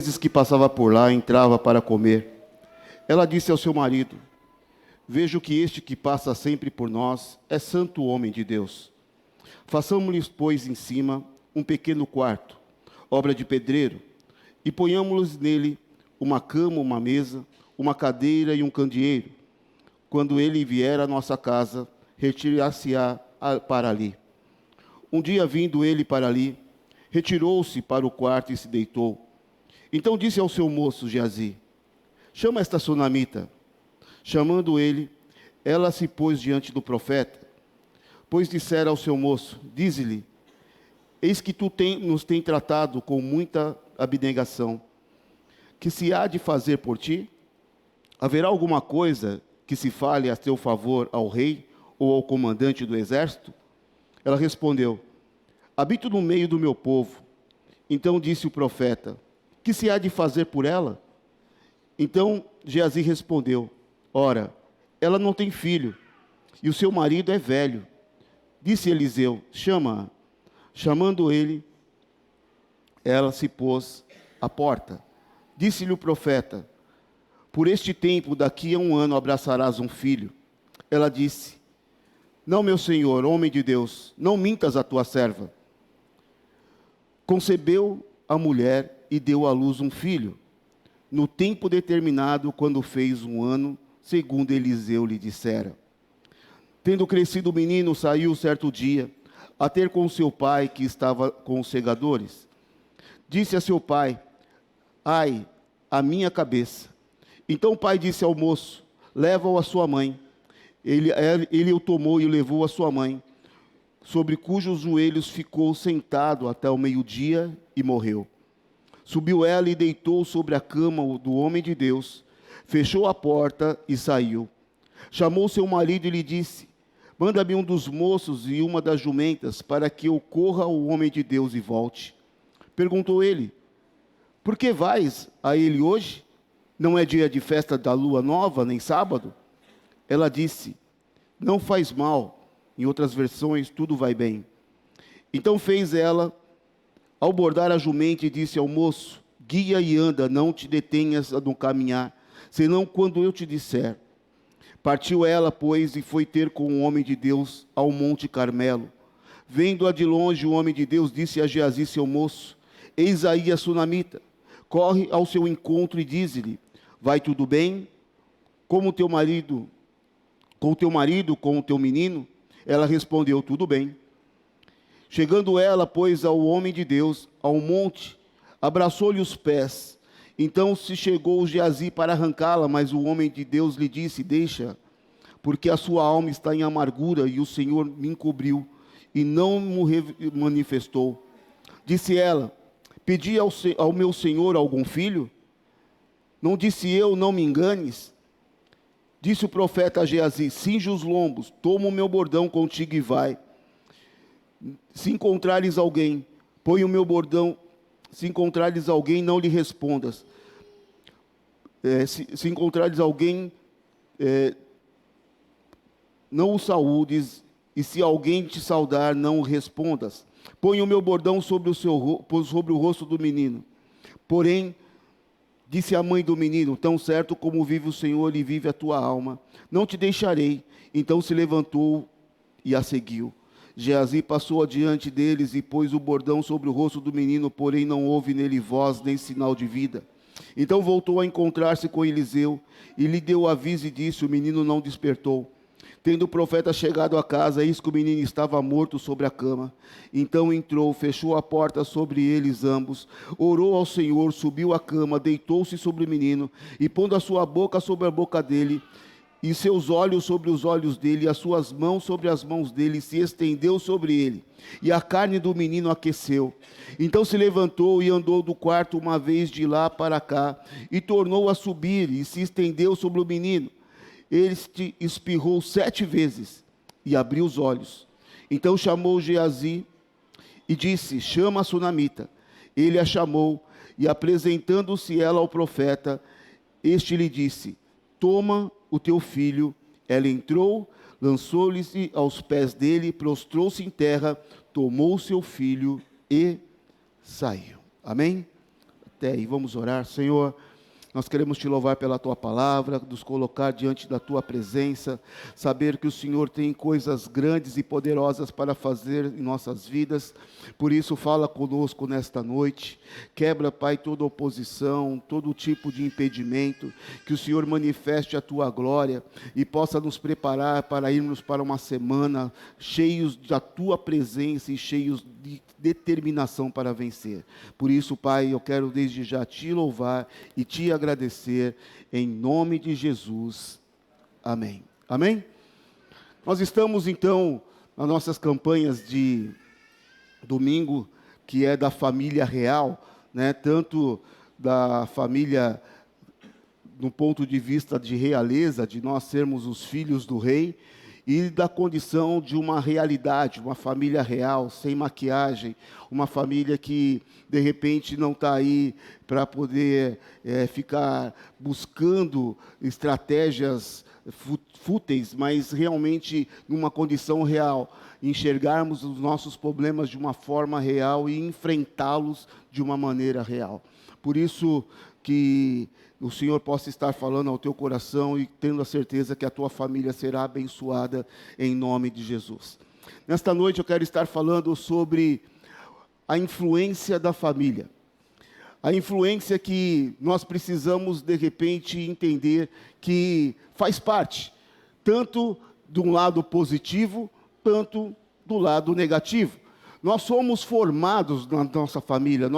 vezes que passava por lá, entrava para comer. Ela disse ao seu marido: vejo que este que passa sempre por nós é santo homem de Deus. Façamos-lhes, pois, em cima um pequeno quarto, obra de pedreiro, e ponhamos-lhes nele uma cama, uma mesa, uma cadeira e um candeeiro. Quando ele vier à nossa casa, retirar-se-á para ali. Um dia, vindo ele para ali, retirou-se para o quarto e se deitou. Então disse ao seu moço Geazi: chama esta sunamita. Chamando ele, ela se pôs diante do profeta. Pois dissera ao seu moço: dize-lhe, eis que nos tem tratado com muita abnegação. Que se há de fazer por ti? Haverá alguma coisa que se fale a teu favor ao rei ou ao comandante do exército? Ela respondeu: habito no meio do meu povo. Então disse o profeta: que se há de fazer por ela? Então Geazi respondeu: ora, ela não tem filho, e o seu marido é velho. Disse Eliseu: chama-a. Chamando ele, ela se pôs à porta. Disse-lhe o profeta: por este tempo, daqui a 1 ano, abraçarás um filho. Ela disse: não, meu senhor, homem de Deus, não mintas a tua serva. Concebeu a mulher e deu à luz um filho, no tempo determinado, quando fez 1 ano, segundo Eliseu lhe dissera. Tendo crescido o menino, saiu certo dia, a ter com seu pai, que estava com os segadores. Disse a seu pai: ai, a minha cabeça. Então o pai disse ao moço: leva-o à sua mãe. Ele o tomou e o levou à sua mãe, sobre cujos joelhos ficou sentado até o meio-dia e morreu. Subiu ela e deitou sobre a cama do homem de Deus, fechou a porta e saiu. Chamou seu marido e lhe disse: manda-me um dos moços e uma das jumentas, para que eu corra ao homem de Deus e volte. Perguntou ele: por que vais a ele hoje? Não é dia de festa da lua nova, nem sábado? Ela disse: não faz mal. Em outras versões, tudo vai bem. Então fez ela, ao bordar a jumenta, e disse ao moço: guia e anda, não te detenhas no caminhar, senão quando eu te disser. Partiu ela, pois, e foi ter com o homem de Deus ao monte Carmelo. Vendo-a de longe, o homem de Deus disse a Geazi, seu moço: eis aí a sunamita. Corre ao seu encontro e dize-lhe: vai tudo bem? Com o teu marido, com o teu menino? Ela respondeu: tudo bem. Chegando ela, pois, ao homem de Deus, ao monte, abraçou-lhe os pés. Então se chegou Geazi para arrancá-la, mas o homem de Deus lhe disse: deixa, porque a sua alma está em amargura, e o Senhor me encobriu, e não me manifestou. Disse ela: pedi ao meu Senhor algum filho? Não disse eu: não me enganes? Disse o profeta a Geazi: cinge os lombos, toma o meu bordão contigo e vai. Se encontrares alguém, põe o meu bordão. Se encontrares alguém, não lhe respondas. Se encontrares alguém, não o saúdes. E se alguém te saudar, não o respondas. Põe o meu bordão sobre o rosto do menino. Porém, disse a mãe do menino: tão certo como vive o Senhor e vive a tua alma, não te deixarei. Então se levantou e a seguiu. Geazi passou adiante deles e pôs o bordão sobre o rosto do menino, porém não houve nele voz nem sinal de vida. Então voltou a encontrar-se com Eliseu e lhe deu aviso e disse: o menino não despertou. Tendo o profeta chegado à casa, eis que o menino estava morto sobre a cama. Então entrou, fechou a porta sobre eles ambos, orou ao Senhor, subiu à cama, deitou-se sobre o menino, e pondo a sua boca sobre a boca dele, e seus olhos sobre os olhos dele, e as suas mãos sobre as mãos dele, se estendeu sobre ele, e a carne do menino aqueceu. Então se levantou e andou do quarto uma vez de lá para cá, e tornou a subir, e se estendeu sobre o menino. Este espirrou 7 vezes, e abriu os olhos. Então chamou Geazi, e disse: chama a sunamita. Ele a chamou, e apresentando-se ela ao profeta, este lhe disse: toma o teu filho. Ela entrou, lançou-lhe aos pés dele, prostrou-se em terra, tomou o seu filho e saiu. Amém? até aí. Vamos orar. Senhor, nós queremos te louvar pela tua palavra, nos colocar diante da tua presença, saber que o Senhor tem coisas grandes e poderosas para fazer em nossas vidas. Por isso, fala conosco nesta noite. Quebra, Pai, toda oposição, todo tipo de impedimento, que o Senhor manifeste a tua glória e possa nos preparar para irmos para uma semana cheios da tua presença e cheios de determinação para vencer. Por isso, Pai, eu quero desde já te louvar e te agradecer em nome de Jesus. Amém. Amém? Nós estamos então nas nossas campanhas de domingo, que é da família real, né? Tanto da família no ponto de vista de realeza, de nós sermos os filhos do rei, e da condição de uma realidade, uma família real, sem maquiagem, uma família que, de repente, não está aí para poder ficar buscando estratégias fúteis, mas realmente numa condição real, enxergarmos os nossos problemas de uma forma real e enfrentá-los de uma maneira real. Por isso que o Senhor possa estar falando ao teu coração e tendo a certeza que a tua família será abençoada em nome de Jesus. Nesta noite eu quero estar falando sobre a influência da família. A influência que nós precisamos, de repente, entender que faz parte, tanto de um lado positivo, tanto do lado negativo. Nós somos formados na nossa família,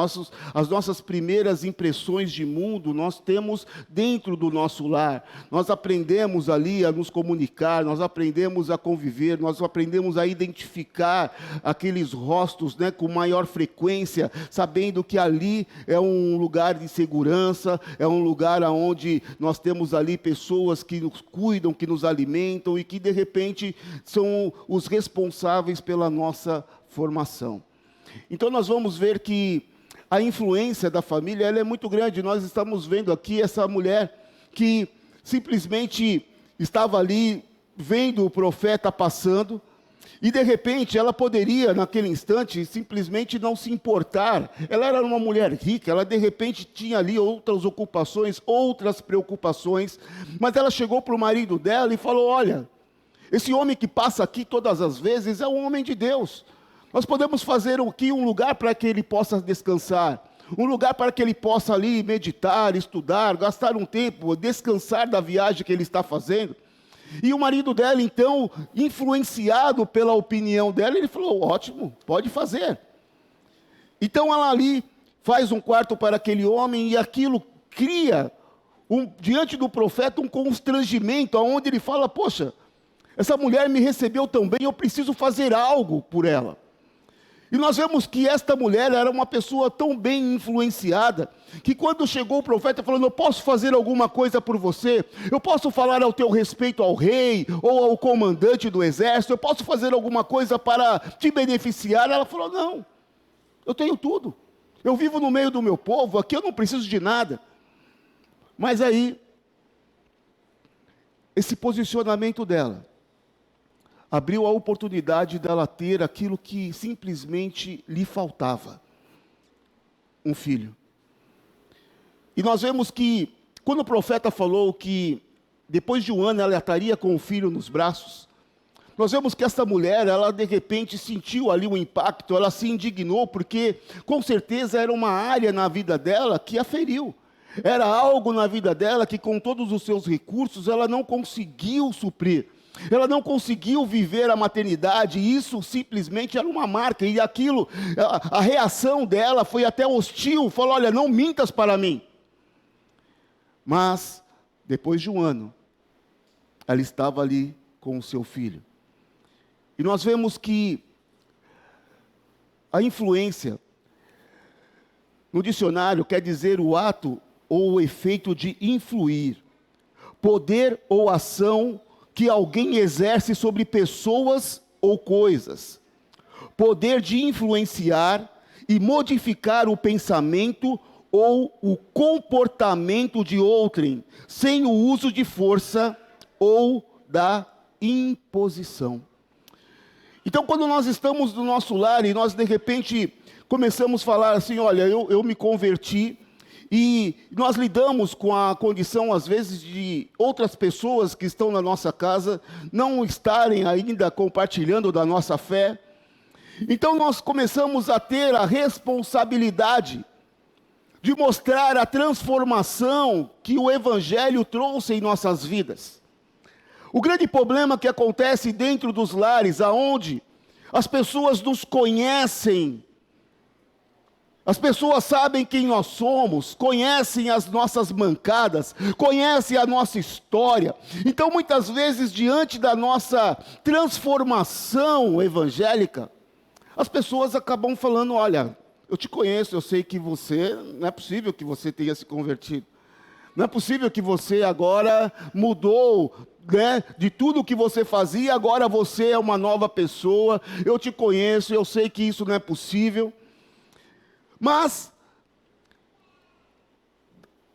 as nossas primeiras impressões de mundo nós temos dentro do nosso lar. Nós aprendemos ali a nos comunicar, nós aprendemos a conviver, nós aprendemos a identificar aqueles rostos, né, com maior frequência, sabendo que ali é um lugar de segurança, é um lugar onde nós temos ali pessoas que nos cuidam, que nos alimentam e que de repente são os responsáveis pela nossa formação. Então nós vamos ver que a influência da família ela é muito grande. Nós estamos vendo aqui essa mulher que simplesmente estava ali vendo o profeta passando e de repente ela poderia naquele instante simplesmente não se importar. Ela era uma mulher rica, ela de repente tinha ali outras ocupações, outras preocupações, mas ela chegou para o marido dela e falou: olha, esse homem que passa aqui todas as vezes é um homem de Deus. Nós podemos fazer aqui um lugar para que ele possa descansar, um lugar para que ele possa ali meditar, estudar, gastar um tempo, descansar da viagem que ele está fazendo. E o marido dela, então, influenciado pela opinião dela, ele falou: ótimo, pode fazer. Então ela ali faz um quarto para aquele homem e aquilo cria, diante do profeta, um constrangimento, onde ele fala: poxa, essa mulher me recebeu tão bem, eu preciso fazer algo por ela. E nós vemos que esta mulher era uma pessoa tão bem influenciada, que quando chegou o profeta falando: eu posso fazer alguma coisa por você? Eu posso falar ao teu respeito ao rei, ou ao comandante do exército? Eu posso fazer alguma coisa para te beneficiar? Ela falou: não, eu tenho tudo. Eu vivo no meio do meu povo, aqui eu não preciso de nada. Mas aí, esse posicionamento dela abriu a oportunidade dela ter aquilo que simplesmente lhe faltava: um filho. E nós vemos que, quando o profeta falou que depois de um ano ela estaria com o filho nos braços, nós vemos que essa mulher, ela de repente sentiu ali um impacto, ela se indignou, porque com certeza era uma área na vida dela que a feriu. Era algo na vida dela que, com todos os seus recursos, ela não conseguiu suprir. Ela não conseguiu viver a maternidade, e isso simplesmente era uma marca, e aquilo, a reação dela foi até hostil, falou: olha, não mintas para mim. Mas, depois de um ano, ela estava ali com o seu filho. E nós vemos que a influência, no dicionário, quer dizer o ato ou o efeito de influir, poder ou ação que alguém exerce sobre pessoas ou coisas, poder de influenciar e modificar o pensamento ou o comportamento de outrem, sem o uso de força ou da imposição. Então, quando nós estamos no nosso lar e nós de repente começamos a falar assim: olha, eu me converti, E nós lidamos com a condição, às vezes, de outras pessoas que estão na nossa casa não estarem ainda compartilhando da nossa fé. Então nós começamos a ter a responsabilidade de mostrar a transformação que o Evangelho trouxe em nossas vidas. O grande problema que acontece dentro dos lares, aonde as pessoas nos conhecem, as pessoas sabem quem nós somos, conhecem as nossas mancadas, conhecem a nossa história. Então, muitas vezes, diante da nossa transformação evangélica, as pessoas acabam falando: olha, eu te conheço, eu sei que você, não é possível que você tenha se convertido. Não é possível que você agora mudou, né, de tudo que você fazia, agora você é uma nova pessoa. Eu te conheço, eu sei que isso não é possível. Mas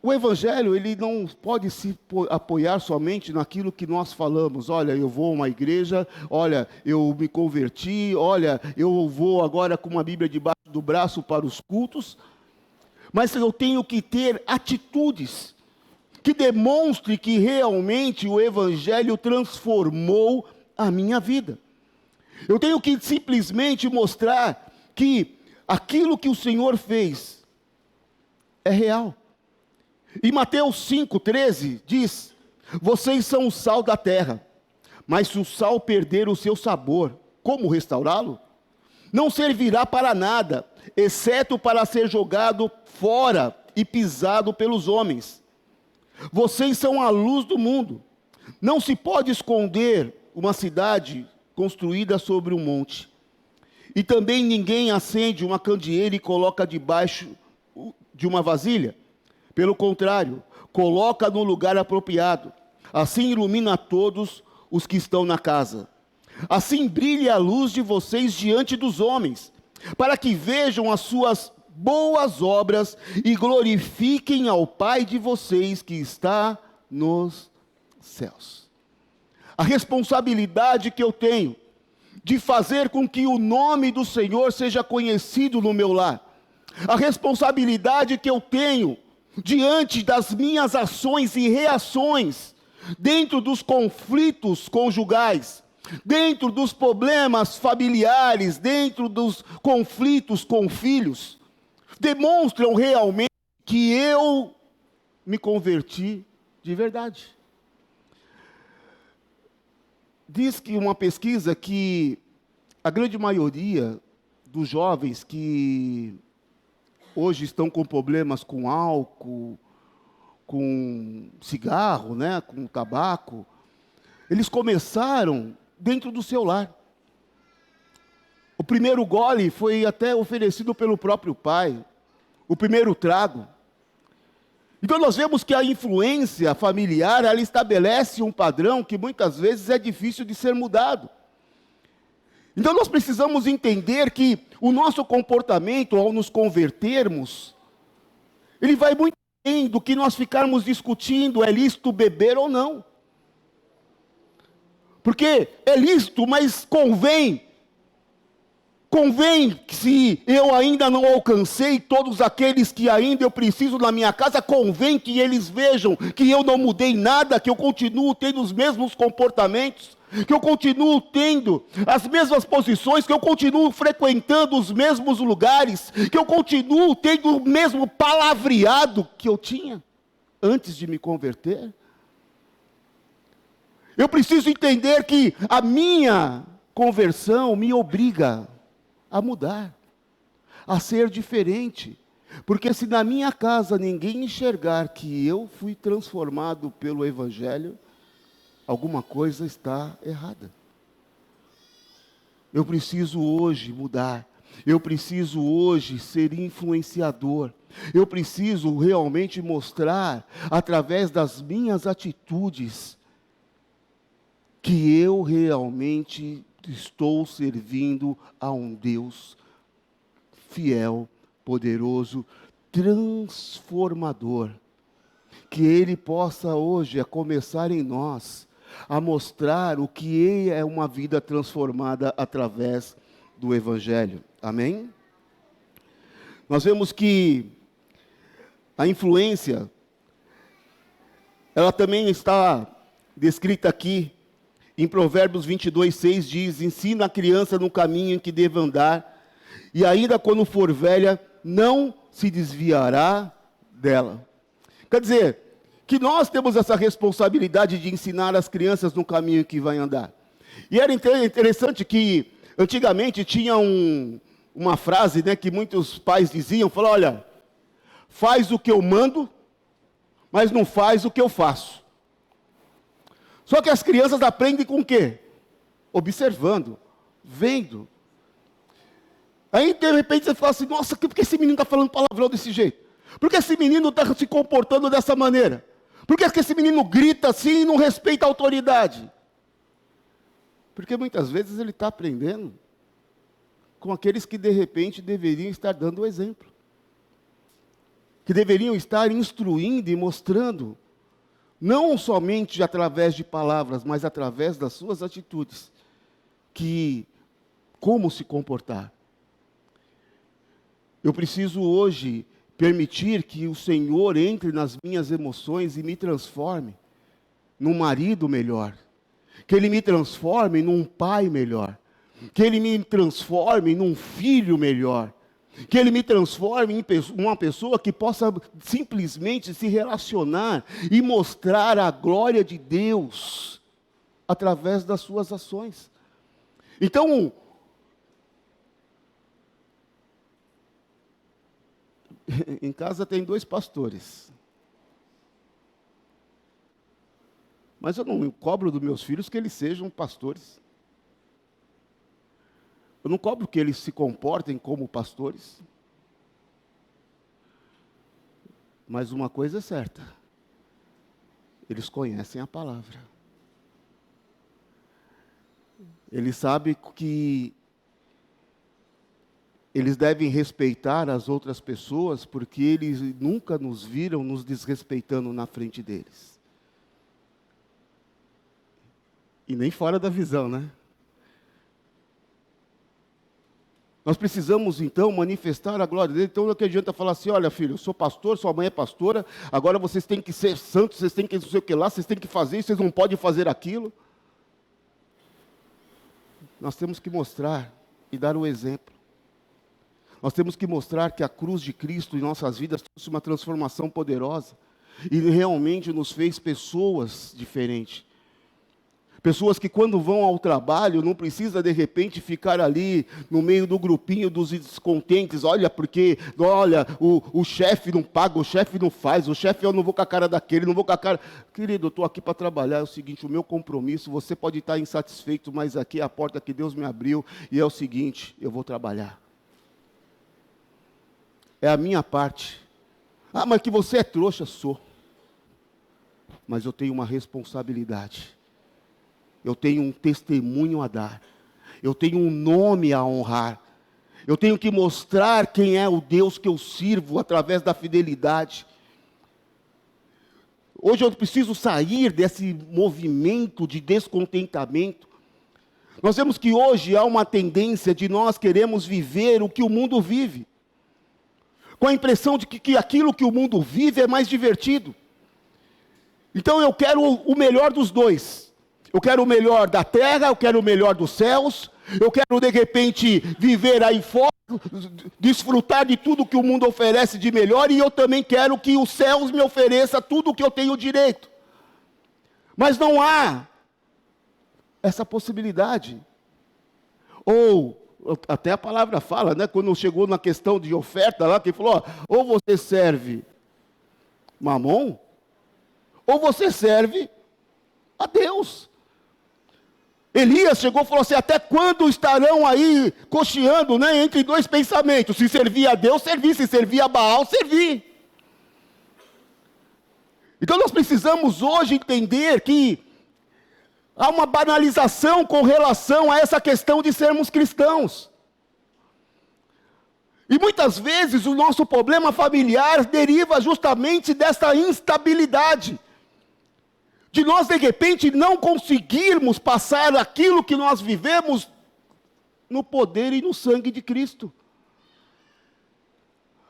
o Evangelho, ele não pode se apoiar somente naquilo que nós falamos. Olha, eu vou a uma igreja, olha, eu me converti, olha, eu vou agora com uma Bíblia debaixo do braço para os cultos. Mas eu tenho que ter atitudes que demonstrem que realmente o Evangelho transformou a minha vida. Eu tenho que simplesmente mostrar que aquilo que o Senhor fez é real. E Mateus 5,13 diz: vocês são o sal da terra, mas se o sal perder o seu sabor, como restaurá-lo? Não servirá para nada, exceto para ser jogado fora e pisado pelos homens. Vocês são a luz do mundo. Não se pode esconder uma cidade construída sobre um monte. E também ninguém acende uma candeeira e coloca debaixo de uma vasilha. Pelo contrário, coloca no lugar apropriado. Assim ilumina todos os que estão na casa. Assim brilhe a luz de vocês diante dos homens, para que vejam as suas boas obras e glorifiquem ao Pai de vocês que está nos céus. A responsabilidade que eu tenho de fazer com que o nome do Senhor seja conhecido no meu lar. A responsabilidade que eu tenho diante das minhas ações e reações, dentro dos conflitos conjugais, dentro dos problemas familiares, dentro dos conflitos com filhos, demonstram realmente que eu me converti de verdade. Diz que uma pesquisa que a grande maioria dos jovens que hoje estão com problemas com álcool, com cigarro, né, com tabaco, eles começaram dentro do seu lar. O primeiro gole foi até oferecido pelo próprio pai, o primeiro trago. Então nós vemos que a influência familiar, ela estabelece um padrão que muitas vezes é difícil de ser mudado. Então nós precisamos entender que o nosso comportamento ao nos convertermos, ele vai muito além do que nós ficarmos discutindo, é lícito beber ou não. Porque é lícito, mas convém que se eu ainda não alcancei todos aqueles que ainda eu preciso na minha casa, convém que eles vejam que eu não mudei nada, que eu continuo tendo os mesmos comportamentos, que eu continuo tendo as mesmas posições, que eu continuo frequentando os mesmos lugares, que eu continuo tendo o mesmo palavreado que eu tinha antes de me converter. Eu preciso entender que a minha conversão me obriga a mudar, a ser diferente. Porque se na minha casa ninguém enxergar que eu fui transformado pelo Evangelho, alguma coisa está errada. Eu preciso hoje mudar. Eu preciso hoje ser influenciador. Eu preciso realmente mostrar, através das minhas atitudes, que eu realmente estou servindo a um Deus fiel, poderoso, transformador. Que Ele possa hoje, a começar em nós, a mostrar o que é uma vida transformada através do Evangelho. Amém? Nós vemos que A influência, ela também está descrita aqui em Provérbios 22:6, diz: ensina a criança no caminho em que deve andar, e ainda quando for velha, não se desviará dela. Quer dizer, que nós temos essa responsabilidade de ensinar as crianças no caminho em que vai andar. E era interessante que, antigamente, tinha uma frase, né, que muitos pais diziam, falaram: olha, faz o que eu mando, mas não faz o que eu faço. Só que as crianças aprendem com o quê? Observando, vendo. Aí, de repente, você fala assim: nossa, por que esse menino está falando palavrão desse jeito? Por que esse menino está se comportando dessa maneira? Por que esse menino grita assim e não respeita a autoridade? Porque muitas vezes ele está aprendendo com aqueles que, de repente, deveriam estar dando o exemplo. Que deveriam estar instruindo e mostrando, não somente através de palavras, mas através das suas atitudes, como se comportar. Eu preciso hoje permitir que o Senhor entre nas minhas emoções e me transforme num marido melhor, que Ele me transforme num pai melhor, que Ele me transforme num filho melhor, que Ele me transforme em uma pessoa que possa simplesmente se relacionar e mostrar a glória de Deus através das suas ações. Então, em casa tem 2 pastores. Mas eu não cobro dos meus filhos que eles sejam pastores. Eu não cobro que eles se comportem como pastores. Mas uma coisa é certa: eles conhecem a palavra. Eles sabem que eles devem respeitar as outras pessoas, porque eles nunca nos viram nos desrespeitando na frente deles. E nem fora da visão, né? Nós precisamos, então, manifestar a glória dele. Então, não que adianta falar assim: olha, filho, eu sou pastor, sua mãe é pastora, agora vocês têm que ser santos, vocês têm que não sei o que lá, vocês têm que fazer isso, vocês não podem fazer aquilo. Nós temos que mostrar e dar o exemplo. Nós temos que mostrar que a cruz de Cristo em nossas vidas trouxe uma transformação poderosa e realmente nos fez pessoas diferentes. Pessoas que, quando vão ao trabalho, não precisa de repente ficar ali no meio do grupinho dos descontentes. Olha, porque, olha, o chefe não paga, o chefe não faz, o chefe, eu não vou com a cara daquele, não vou com a cara... Querido, eu estou aqui para trabalhar, é o seguinte, o meu compromisso, você pode estar insatisfeito, mas aqui é a porta que Deus me abriu, e é o seguinte, eu vou trabalhar. É a minha parte. Ah, mas que você é trouxa, sou. Mas eu tenho uma responsabilidade. Eu tenho um testemunho a dar. Eu tenho um nome a honrar. Eu tenho que mostrar quem é o Deus que eu sirvo através da fidelidade. Hoje eu preciso sair desse movimento de descontentamento. Nós vemos que hoje há uma tendência de nós queremos viver o que o mundo vive, com a impressão de que aquilo que o mundo vive é mais divertido. Então eu quero o melhor dos dois. Eu quero o melhor da terra, eu quero o melhor dos céus, eu quero de repente viver aí fora, desfrutar de tudo que o mundo oferece de melhor, e eu também quero que os céus me ofereçam tudo o que eu tenho direito. Mas não há essa possibilidade. Ou até a palavra fala, né, quando chegou na questão de oferta lá, que falou, ou você serve Mamon, ou você serve a Deus. Elias chegou e falou assim: até quando estarão aí cocheando, né, entre 2 pensamentos? Se servir a Deus, servir; se servir a Baal, servir. Então nós precisamos hoje entender que há uma banalização com relação a essa questão de sermos cristãos. E muitas vezes o nosso problema familiar deriva justamente dessa instabilidade. De nós, de repente, não conseguirmos passar aquilo que nós vivemos no poder e no sangue de Cristo.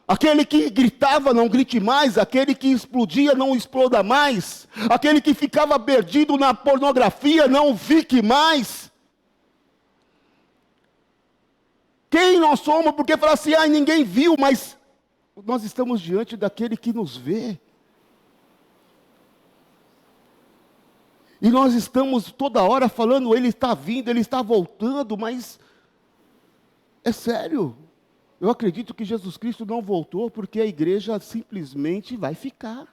Aquele que gritava, não grite mais. Aquele que explodia, não exploda mais. Aquele que ficava perdido na pornografia, não fique mais. Quem nós somos? Porque fala assim, ninguém viu, mas nós estamos diante daquele que nos vê. E nós estamos toda hora falando, ele está vindo, ele está voltando, mas é sério. Eu acredito que Jesus Cristo não voltou porque a igreja simplesmente vai ficar.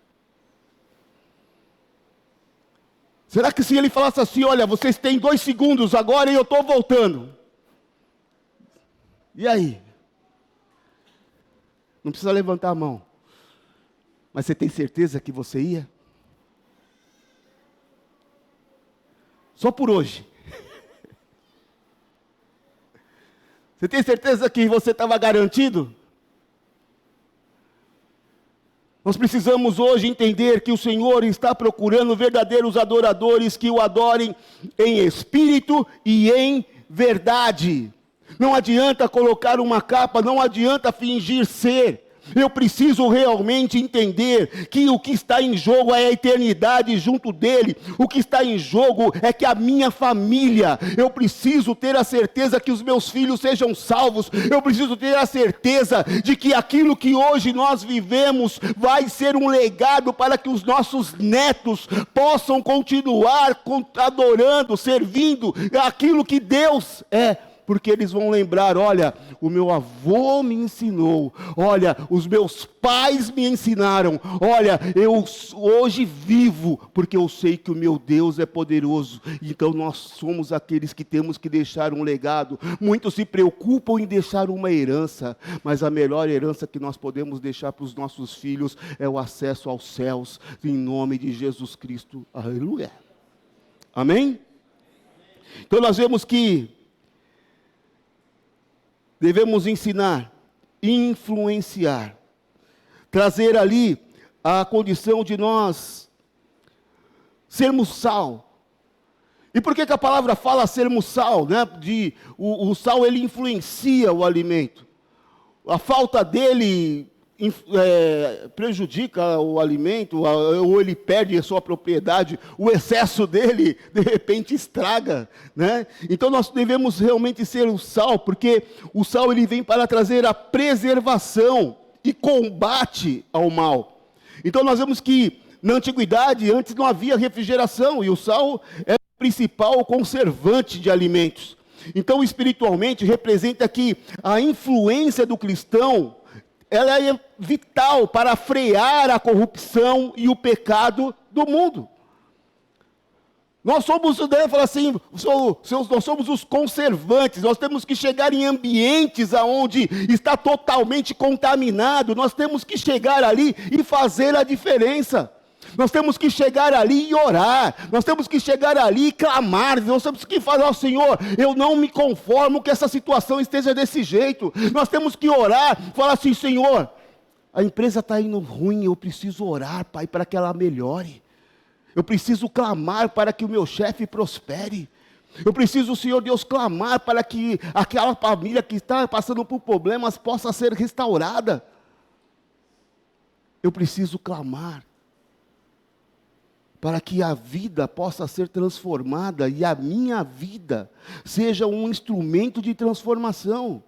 Será que se ele falasse assim, olha, vocês têm 2 segundos agora e eu estou voltando. E aí? Não precisa levantar a mão. Mas você tem certeza que você ia? Só por hoje. Você tem certeza que você estava garantido? Nós precisamos hoje entender que o Senhor está procurando verdadeiros adoradores que o adorem em espírito e em verdade. Não adianta colocar uma capa, não adianta fingir ser. Eu preciso realmente entender que o que está em jogo é a eternidade junto dele. O que está em jogo é que a minha família, eu preciso ter a certeza que os meus filhos sejam salvos. Eu preciso ter a certeza de que aquilo que hoje nós vivemos vai ser um legado para que os nossos netos possam continuar adorando, servindo aquilo que Deus é. Porque eles vão lembrar, olha, o meu avô me ensinou, olha, os meus pais me ensinaram, olha, eu hoje vivo, porque eu sei que o meu Deus é poderoso. Então nós somos aqueles que temos que deixar um legado. Muitos se preocupam em deixar uma herança, mas a melhor herança que nós podemos deixar para os nossos filhos é o acesso aos céus, em nome de Jesus Cristo. Aleluia. Amém? Então nós vemos que devemos ensinar, influenciar, trazer ali a condição de nós sermos sal. E por que a palavra fala sermos sal? Né? O sal ele influencia o alimento. A falta dele prejudica o alimento, ou ele perde a sua propriedade, o excesso dele, de repente, estraga, né? Então nós devemos realmente ser o sal, porque o sal ele vem para trazer a preservação e combate ao mal. Então nós vemos que, na antiguidade, antes não havia refrigeração, e o sal é o principal conservante de alimentos. Então, espiritualmente, representa que a influência do cristão ela é vital para frear a corrupção e o pecado do mundo. Nós somos, fala assim, nós somos os conservantes, nós temos que chegar em ambientes onde está totalmente contaminado, nós temos que chegar ali e fazer a diferença. Nós temos que chegar ali e orar, nós temos que chegar ali e clamar, nós temos que falar, Senhor, eu não me conformo que essa situação esteja desse jeito. Nós temos que orar, falar assim, Senhor, a empresa está indo ruim, eu preciso orar, Pai, para que ela melhore. Eu preciso clamar para que o meu chefe prospere. Eu preciso, Senhor Deus, clamar para que aquela família que está passando por problemas possa ser restaurada. Eu preciso clamar para que a vida possa ser transformada e a minha vida seja um instrumento de transformação.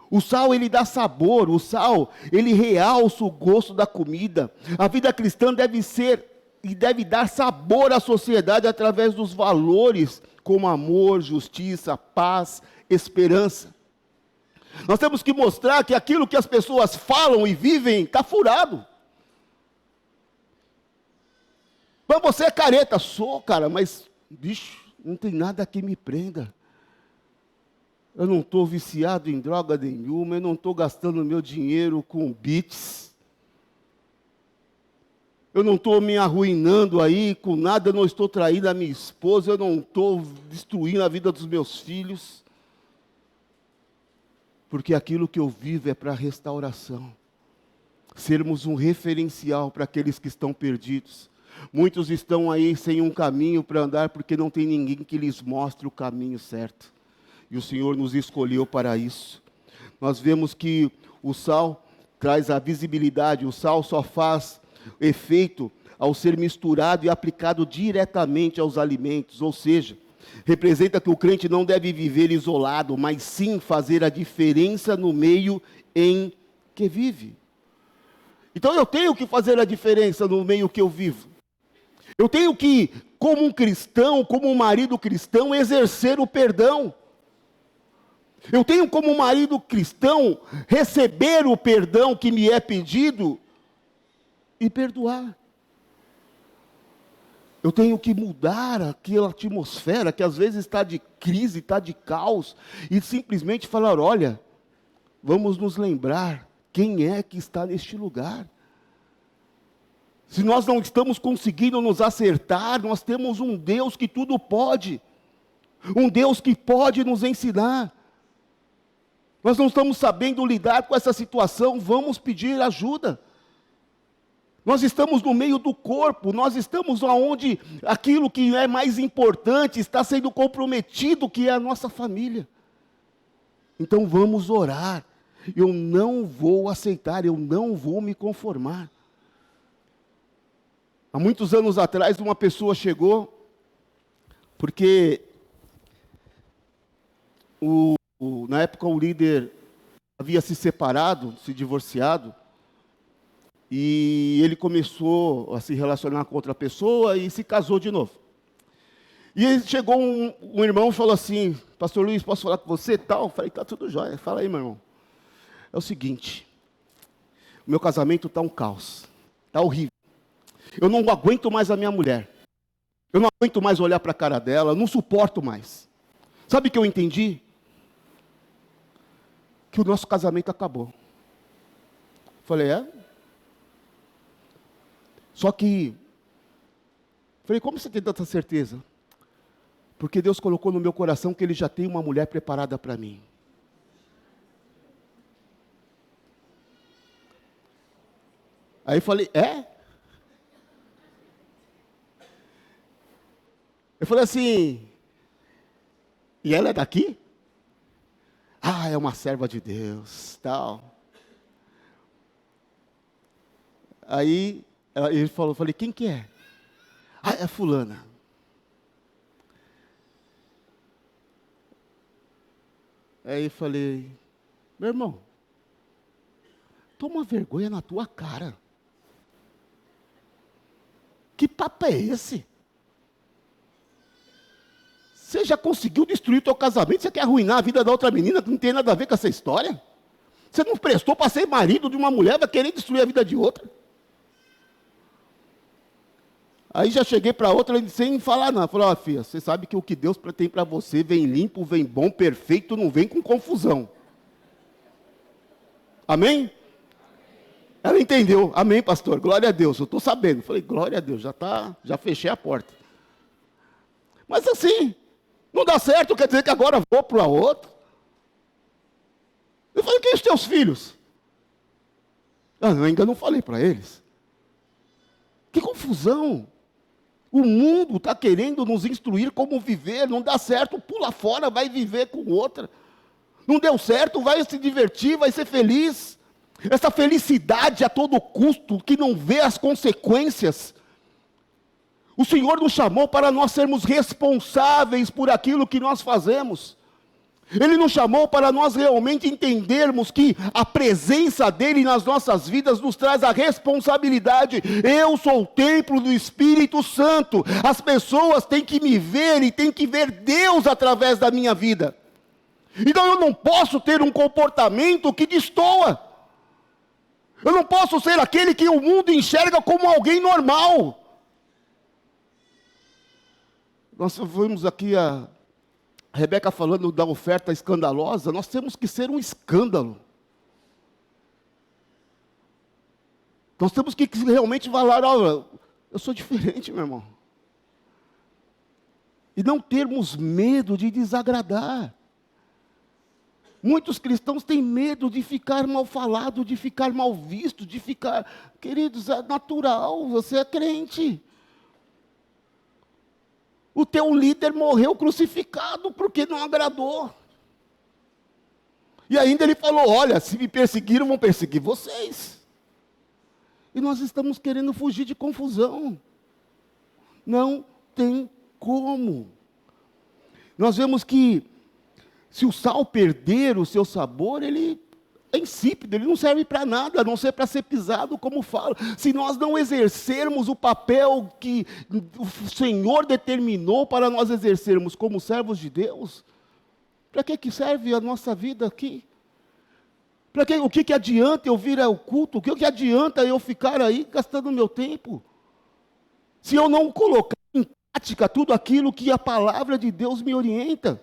O sal, ele dá sabor, o sal, ele realça o gosto da comida. A vida cristã deve ser e deve dar sabor à sociedade através dos valores como amor, justiça, paz, esperança. Nós temos que mostrar que aquilo que as pessoas falam e vivem está furado. Mas você é careta, sou, cara, mas, bicho, não tem nada que me prenda. Eu não estou viciado em droga nenhuma, eu não estou gastando meu dinheiro com bits. Eu não estou me arruinando aí com nada, eu não estou traindo a minha esposa, eu não estou destruindo a vida dos meus filhos. Porque aquilo que eu vivo é para restauração. Sermos um referencial para aqueles que estão perdidos. Muitos estão aí sem um caminho para andar porque não tem ninguém que lhes mostre o caminho certo. E o Senhor nos escolheu para isso. Nós vemos que o sal, traz a visibilidade. O sal só faz efeito ao ser misturado e aplicado diretamente aos alimentos, ou seja, representa que o crente não deve viver isolado, mas sim fazer a diferença no meio em que vive. Então eu tenho que fazer a diferença no meio que eu vivo. Eu tenho que, como um cristão, como um marido cristão, exercer o perdão. Eu tenho, como um marido cristão, receber o perdão que me é pedido e perdoar. Eu tenho que mudar aquela atmosfera que às vezes está de crise, está de caos, e simplesmente falar: olha, vamos nos lembrar quem é que está neste lugar. Se nós não estamos conseguindo nos acertar, nós temos um Deus que tudo pode, um Deus que pode nos ensinar. Nós não estamos sabendo lidar com essa situação, vamos pedir ajuda. Nós estamos no meio do corpo, nós estamos onde aquilo que é mais importante está sendo comprometido, que é a nossa família. Então vamos orar. Eu não vou aceitar, eu não vou me conformar. Há muitos anos atrás, uma pessoa chegou, porque na época o líder havia se separado, se divorciado, e ele começou a se relacionar com outra pessoa e se casou de novo. E aí chegou um irmão e falou assim: Pastor Luiz, posso falar com você e tal? Eu falei: tá tudo jóia, fala aí, meu irmão. É o seguinte, o meu casamento está um caos, está horrível. Eu não aguento mais a minha mulher. Eu não aguento mais olhar para a cara dela, não suporto mais. Sabe o que eu entendi? Que o nosso casamento acabou. Falei: é? Só que, falei: como você tem tanta certeza? Porque Deus colocou no meu coração que Ele já tem uma mulher preparada para mim. Aí eu falei: é? Eu falei assim: e ela é daqui? Ah, é uma serva de Deus, tal. Aí ele falou, falei: quem que é? Ah, é fulana. Aí eu falei: meu irmão, toma vergonha na tua cara. Que papo é esse? Você já conseguiu destruir o teu casamento? Você quer arruinar a vida da outra menina que não tem nada a ver com essa história? Você não prestou para ser marido de uma mulher, vai querer destruir a vida de outra? Aí já cheguei para outra sem falar nada. Falei: ó, filha, você sabe que o que Deus tem para você vem limpo, vem bom, perfeito, não vem com confusão. Amém? Ela entendeu. Amém, pastor. Glória a Deus. Eu estou sabendo. Falei: glória a Deus, já fechei a porta. Mas assim, não dá certo, quer dizer que agora vou para outro. Eu falei: quem são os teus filhos? Ah, eu ainda não falei para eles. Que confusão. O mundo está querendo nos instruir como viver, não dá certo, pula fora, vai viver com outra. Não deu certo, vai se divertir, vai ser feliz. Essa felicidade a todo custo, que não vê as consequências. O Senhor nos chamou para nós sermos responsáveis por aquilo que nós fazemos. Ele nos chamou para nós realmente entendermos que a presença dEle nas nossas vidas nos traz a responsabilidade. Eu sou o templo do Espírito Santo. As pessoas têm que me ver e têm que ver Deus através da minha vida. Então eu não posso ter um comportamento que destoa. Eu não posso ser aquele que o mundo enxerga como alguém normal. Nós vimos aqui a Rebeca falando da oferta escandalosa. Nós temos que ser um escândalo. Nós temos que realmente falar: olha, eu sou diferente, meu irmão. E não termos medo de desagradar. Muitos cristãos têm medo de ficar mal falado, de ficar mal visto, de ficar... Queridos, é natural, você é crente. O teu líder morreu crucificado porque não agradou. E ainda ele falou: olha, se me perseguiram, vão perseguir vocês. E nós estamos querendo fugir de confusão. Não tem como. Nós vemos que se o sal perder o seu sabor, ele é insípido, ele não serve para nada, a não ser para ser pisado, como falo. Se nós não exercermos o papel que o Senhor determinou para nós exercermos como servos de Deus, para que serve a nossa vida aqui? O que adianta eu vir ao culto? O que adianta eu ficar aí gastando meu tempo? Se eu não colocar em prática tudo aquilo que a palavra de Deus me orienta.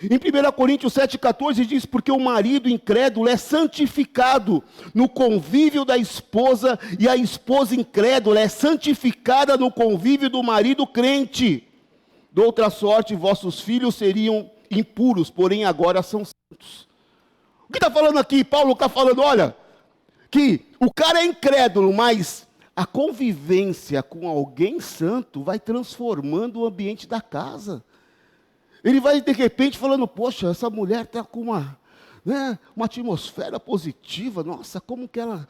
Em 1 Coríntios 7,14 diz: porque o marido incrédulo é santificado no convívio da esposa, e a esposa incrédula é santificada no convívio do marido crente. De outra sorte, vossos filhos seriam impuros, porém agora são santos. O que está falando aqui? Paulo está falando, olha, que o cara é incrédulo, mas a convivência com alguém santo vai transformando o ambiente da casa. Ele vai, de repente, falando: poxa, essa mulher está com uma atmosfera positiva, nossa, como que ela,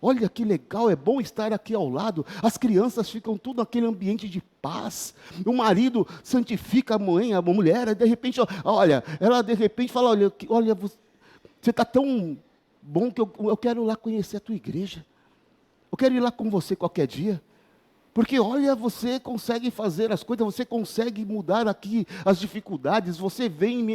olha que legal, é bom estar aqui ao lado, as crianças ficam tudo naquele ambiente de paz, o marido santifica a mãe, a mulher, e de repente, olha, ela de repente fala: olha, você está tão bom que eu quero ir lá conhecer a tua igreja, eu quero ir lá com você qualquer dia. Porque olha, você consegue fazer as coisas, você consegue mudar aqui as dificuldades, você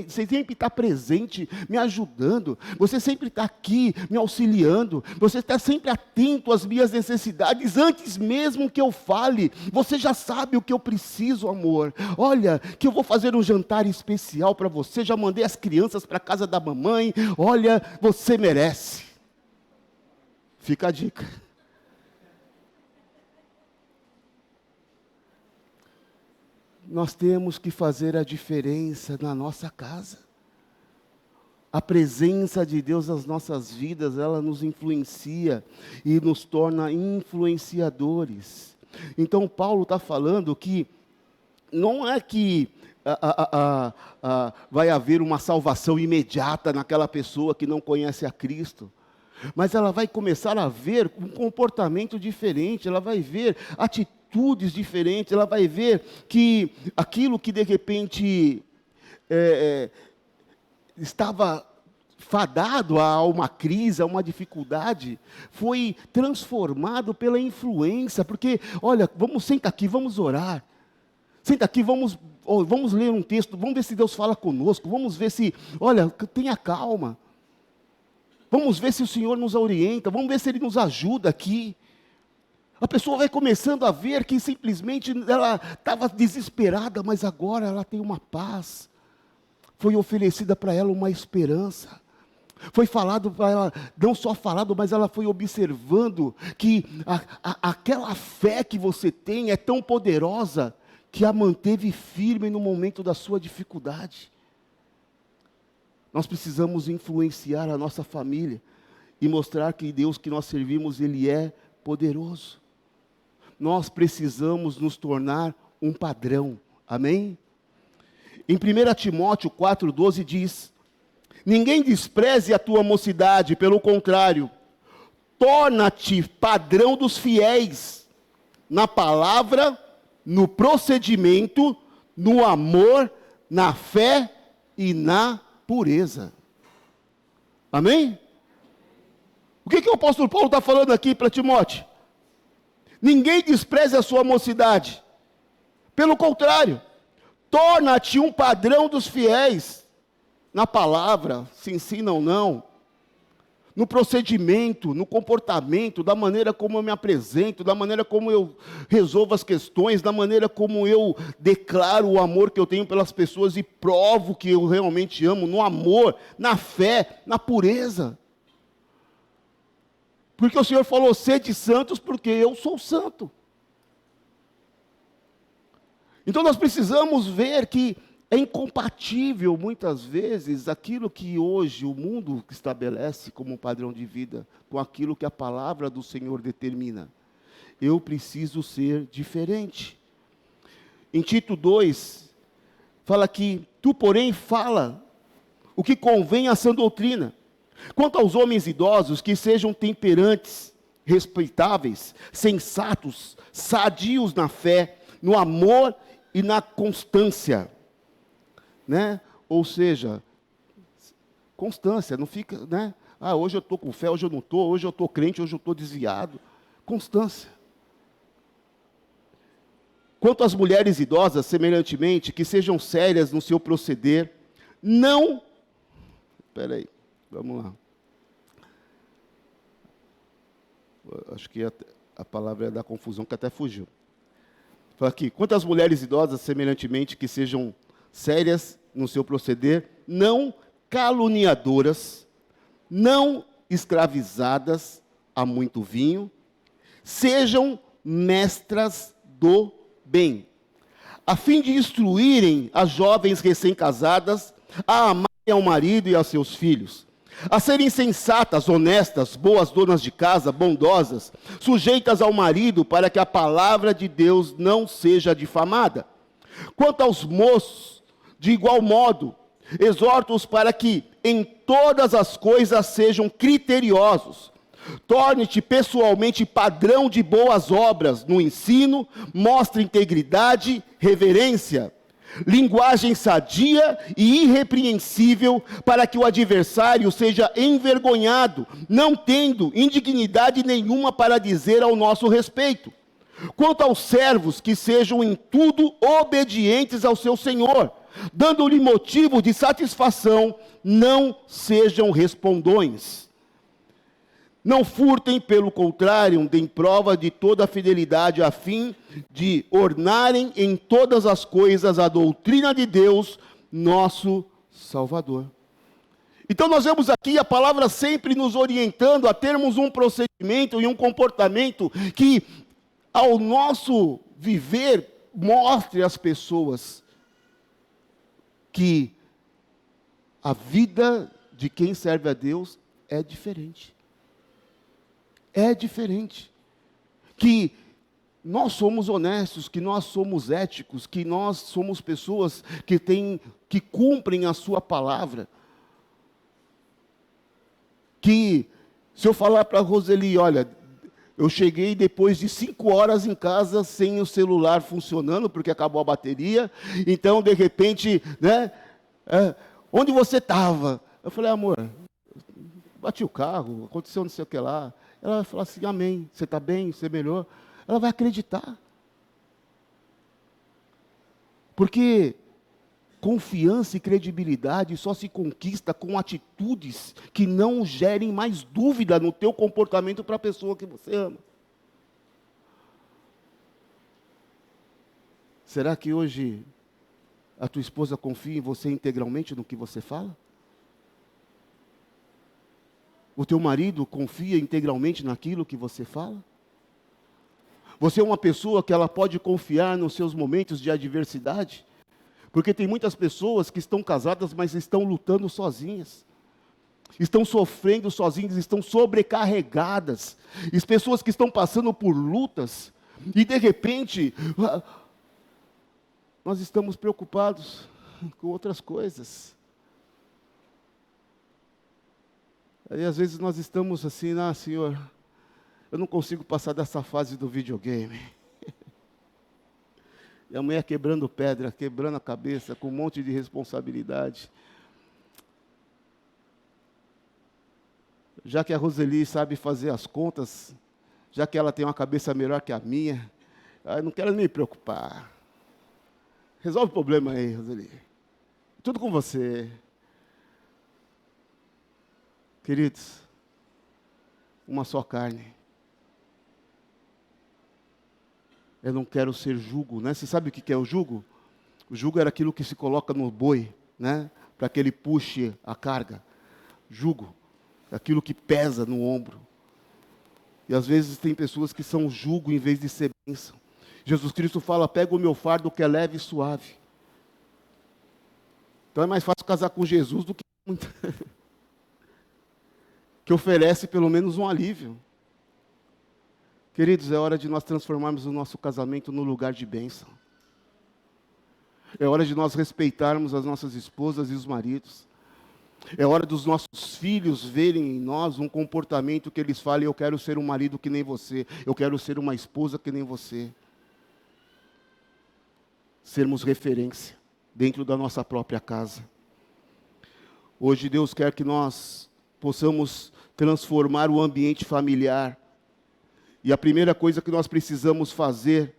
sempre está presente, me ajudando, você sempre está aqui, me auxiliando, você está sempre atento às minhas necessidades, antes mesmo que eu fale, você já sabe o que eu preciso, amor. Olha, que eu vou fazer um jantar especial para você, já mandei as crianças para a casa da mamãe, olha, você merece. Fica a dica. Nós temos que fazer a diferença na nossa casa. A presença de Deus nas nossas vidas, ela nos influencia e nos torna influenciadores. Então, Paulo está falando que não é que vai haver uma salvação imediata naquela pessoa que não conhece a Cristo, mas ela vai começar a ver um comportamento diferente, ela vai ver atitudes diferentes, ela vai ver que aquilo que de repente estava fadado a uma crise, a uma dificuldade, foi transformado pela influência, porque, olha, senta aqui, vamos orar, senta aqui, vamos ler um texto, vamos ver se Deus fala conosco, vamos ver se, olha, tenha calma, vamos ver se o Senhor nos orienta, vamos ver se Ele nos ajuda aqui. A pessoa vai começando a ver que simplesmente ela estava desesperada, mas agora ela tem uma paz. Foi oferecida para ela uma esperança. Foi falado para ela, não só falado, mas ela foi observando que aquela fé que você tem é tão poderosa que a manteve firme no momento da sua dificuldade. Nós precisamos influenciar a nossa família e mostrar que Deus que nós servimos, Ele é poderoso. Nós precisamos nos tornar um padrão, amém? Em 1 Timóteo 4,12 diz: ninguém despreze a tua mocidade, pelo contrário, torna-te padrão dos fiéis, na palavra, no procedimento, no amor, na fé e na pureza. Amém? O que o apóstolo Paulo está falando aqui para Timóteo? Ninguém despreze a sua mocidade. Pelo contrário, torna-te um padrão dos fiéis. Na palavra, se ensina ou não. No procedimento, no comportamento, da maneira como eu me apresento, da maneira como eu resolvo as questões, da maneira como eu declaro o amor que eu tenho pelas pessoas e provo que eu realmente amo, no amor, na fé, na pureza. Porque o Senhor falou: sede santos, porque eu sou santo. Então nós precisamos ver que é incompatível, muitas vezes, aquilo que hoje o mundo estabelece como padrão de vida, com aquilo que a palavra do Senhor determina. Eu preciso ser diferente. Em Tito 2, fala que, tu, porém, fala o que convém à sã doutrina. Quanto aos homens idosos, que sejam temperantes, respeitáveis, sensatos, sadios na fé, no amor e na constância, né? Ou seja, constância, não fica, né? Ah, hoje eu estou com fé, hoje eu não estou, hoje eu estou crente, hoje eu estou desviado. Constância. Quanto às mulheres idosas, semelhantemente, que sejam sérias no seu proceder, não... Espera aí, vamos lá. Acho que a palavra é da confusão, que até fugiu. Fala aqui, quanto às mulheres idosas, semelhantemente, que sejam sérias no seu proceder, não caluniadoras, não escravizadas a muito vinho, sejam mestras do bem, a fim de instruírem as jovens recém-casadas a amarem ao marido e aos seus filhos, a serem sensatas, honestas, boas donas de casa, bondosas, sujeitas ao marido, para que a palavra de Deus não seja difamada. Quanto aos moços, de igual modo, exorto-os para que em todas as coisas sejam criteriosos. Torne-te pessoalmente padrão de boas obras no ensino, mostre integridade, reverência, linguagem sadia e irrepreensível, para que o adversário seja envergonhado, não tendo indignidade nenhuma para dizer ao nosso respeito. Quanto aos servos, que sejam em tudo obedientes ao seu Senhor, dando-lhe motivo de satisfação, não sejam respondões. Não furtem, pelo contrário, deem prova de toda a fidelidade, a fim de ornarem em todas as coisas a doutrina de Deus, nosso Salvador. Então nós vemos aqui a palavra sempre nos orientando a termos um procedimento e um comportamento que, ao nosso viver, mostre às pessoas que a vida de quem serve a Deus é diferente. É diferente, que nós somos honestos, que nós somos éticos, que nós somos pessoas que cumprem a sua palavra. Que, se eu falar para a Roseli, olha, eu cheguei depois de 5 horas em casa sem o celular funcionando, porque acabou a bateria, então, de repente, né, onde você estava? Eu falei, amor, bati o carro, aconteceu não sei o que lá. Ela vai falar assim, amém, você está bem, você melhorou. Ela vai acreditar. Porque confiança e credibilidade só se conquista com atitudes que não gerem mais dúvida no teu comportamento para a pessoa que você ama. Será que hoje a tua esposa confia em você integralmente no que você fala? O teu marido confia integralmente naquilo que você fala? Você é uma pessoa que ela pode confiar nos seus momentos de adversidade? Porque tem muitas pessoas que estão casadas, mas estão lutando sozinhas. Estão sofrendo sozinhas, estão sobrecarregadas. E pessoas que estão passando por lutas. E de repente, nós estamos preocupados com outras coisas. Aí às vezes nós estamos assim, Senhor, eu não consigo passar dessa fase do videogame. E a mulher quebrando pedra, quebrando a cabeça, com um monte de responsabilidade. Já que a Roseli sabe fazer as contas, já que ela tem uma cabeça melhor que a minha, eu não quero nem me preocupar. Resolve o problema aí, Roseli. Tudo com você. Queridos, uma só carne. Eu não quero ser jugo, né? Você sabe o que é o jugo? O jugo era aquilo que se coloca no boi, né? Para que ele puxe a carga. Jugo, aquilo que pesa no ombro. E às vezes tem pessoas que são jugo em vez de ser bênção. Jesus Cristo fala, pega o meu fardo que é leve e suave. Então é mais fácil casar com Jesus do que que oferece pelo menos um alívio. Queridos, é hora de nós transformarmos o nosso casamento no lugar de bênção. É hora de nós respeitarmos as nossas esposas e os maridos. É hora dos nossos filhos verem em nós um comportamento que eles falem: eu quero ser um marido que nem você, eu quero ser uma esposa que nem você. Sermos referência dentro da nossa própria casa. Hoje Deus quer que nós possamos transformar o ambiente familiar. E a primeira coisa que nós precisamos fazer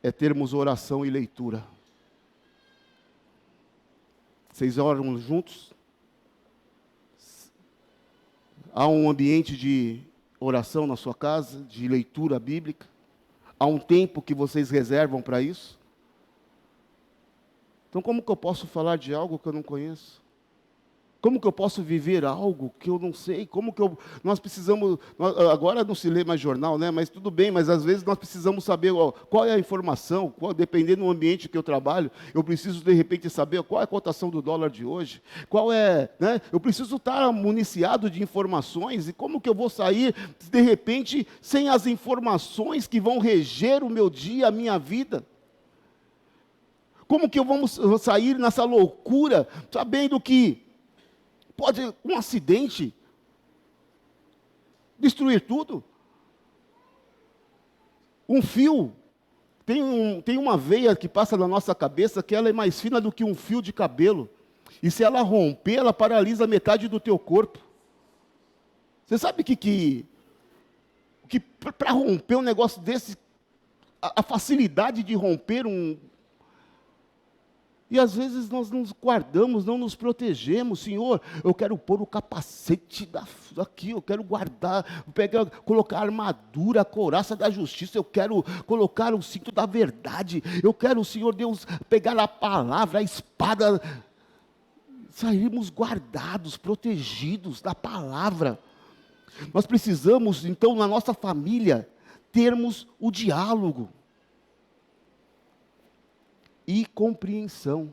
é termos oração e leitura. Vocês oram juntos? Há um ambiente de oração na sua casa, de leitura bíblica? Há um tempo que vocês reservam para isso? Então, como que eu posso falar de algo que eu não conheço? Como que eu posso viver algo que eu não sei? Nós precisamos, agora não se lê mais jornal, né? Mas tudo bem, mas às vezes nós precisamos saber qual é a informação, dependendo do ambiente que eu trabalho, eu preciso de repente saber qual é a cotação do dólar de hoje, né? Eu preciso estar municiado de informações, e como que eu vou sair, de repente, sem as informações que vão reger o meu dia, a minha vida? Como que eu vou sair nessa loucura, sabendo que pode um acidente destruir tudo? Um fio, tem uma veia que passa na nossa cabeça que ela é mais fina do que um fio de cabelo. E se ela romper, ela paralisa metade do teu corpo. Você sabe que para romper um negócio desse, a facilidade de romper E às vezes nós nos guardamos, não nos protegemos. Senhor, eu quero pôr o capacete daqui, eu quero guardar, colocar a armadura, a couraça da justiça, eu quero colocar o cinto da verdade, eu quero, Senhor Deus, pegar a palavra, a espada, sairmos guardados, protegidos da palavra. Nós precisamos, então, na nossa família, termos o diálogo e compreensão.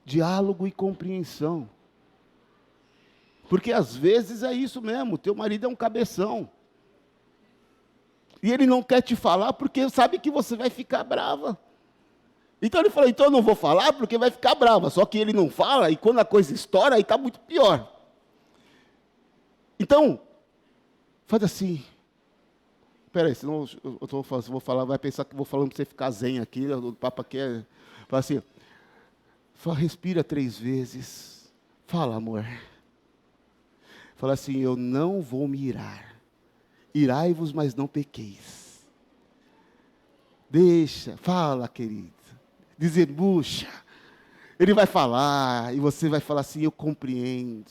Diálogo e compreensão. Porque às vezes é isso mesmo, teu marido é um cabeção. E ele não quer te falar porque sabe que você vai ficar brava. Então ele falou, então eu não vou falar porque vai ficar brava. Só que ele não fala e quando a coisa estoura, aí está muito pior. Então, faz assim. Espera aí, senão eu vou falar, vai pensar que eu vou falando para você ficar zen aqui, o papo aqui é... Fala assim, respira 3 vezes, fala, amor. Fala assim, eu não vou me irar. Irai-vos, mas não pequeis. Deixa, fala, querido. Desembucha. Ele vai falar, e você vai falar assim, eu compreendo.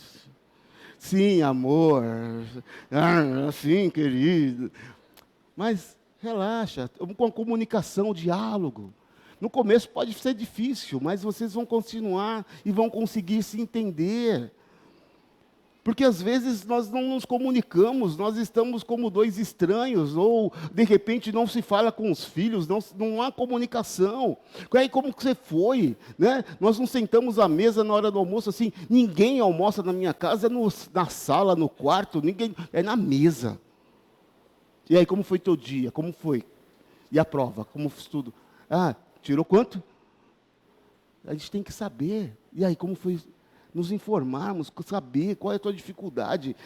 Sim, amor. Sim, querido. Mas relaxa, com a comunicação, diálogo. No começo pode ser difícil, mas vocês vão continuar e vão conseguir se entender. Porque às vezes nós não nos comunicamos, nós estamos como 2 estranhos, ou de repente não se fala com os filhos, não há comunicação. Aí como que você foi? Né? Nós não sentamos à mesa na hora do almoço assim, ninguém almoça na minha casa, na sala, no quarto, ninguém, é na mesa. E aí, como foi teu dia? Como foi? E a prova? Como foi tudo? Tirou quanto? A gente tem que saber. E aí, como foi? Nos informarmos, saber qual é a tua dificuldade.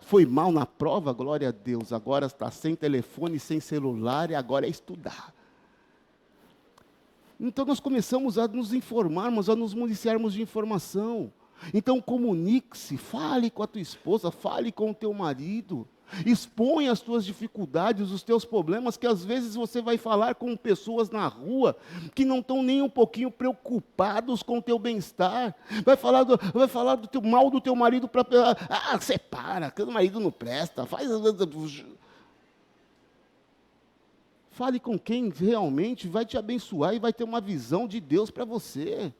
Foi mal na prova? Glória a Deus. Agora está sem telefone, sem celular, e agora é estudar. Então, nós começamos a nos informarmos, a nos municiarmos de informação. Então, comunique-se, fale com a tua esposa, fale com o teu marido. Expõe as tuas dificuldades, os teus problemas, que às vezes você vai falar com pessoas na rua que não estão nem um pouquinho preocupados com o teu bem-estar. Vai falar do teu mal do teu marido para separa, que o marido não presta, Fale com quem realmente vai te abençoar e vai ter uma visão de Deus para você.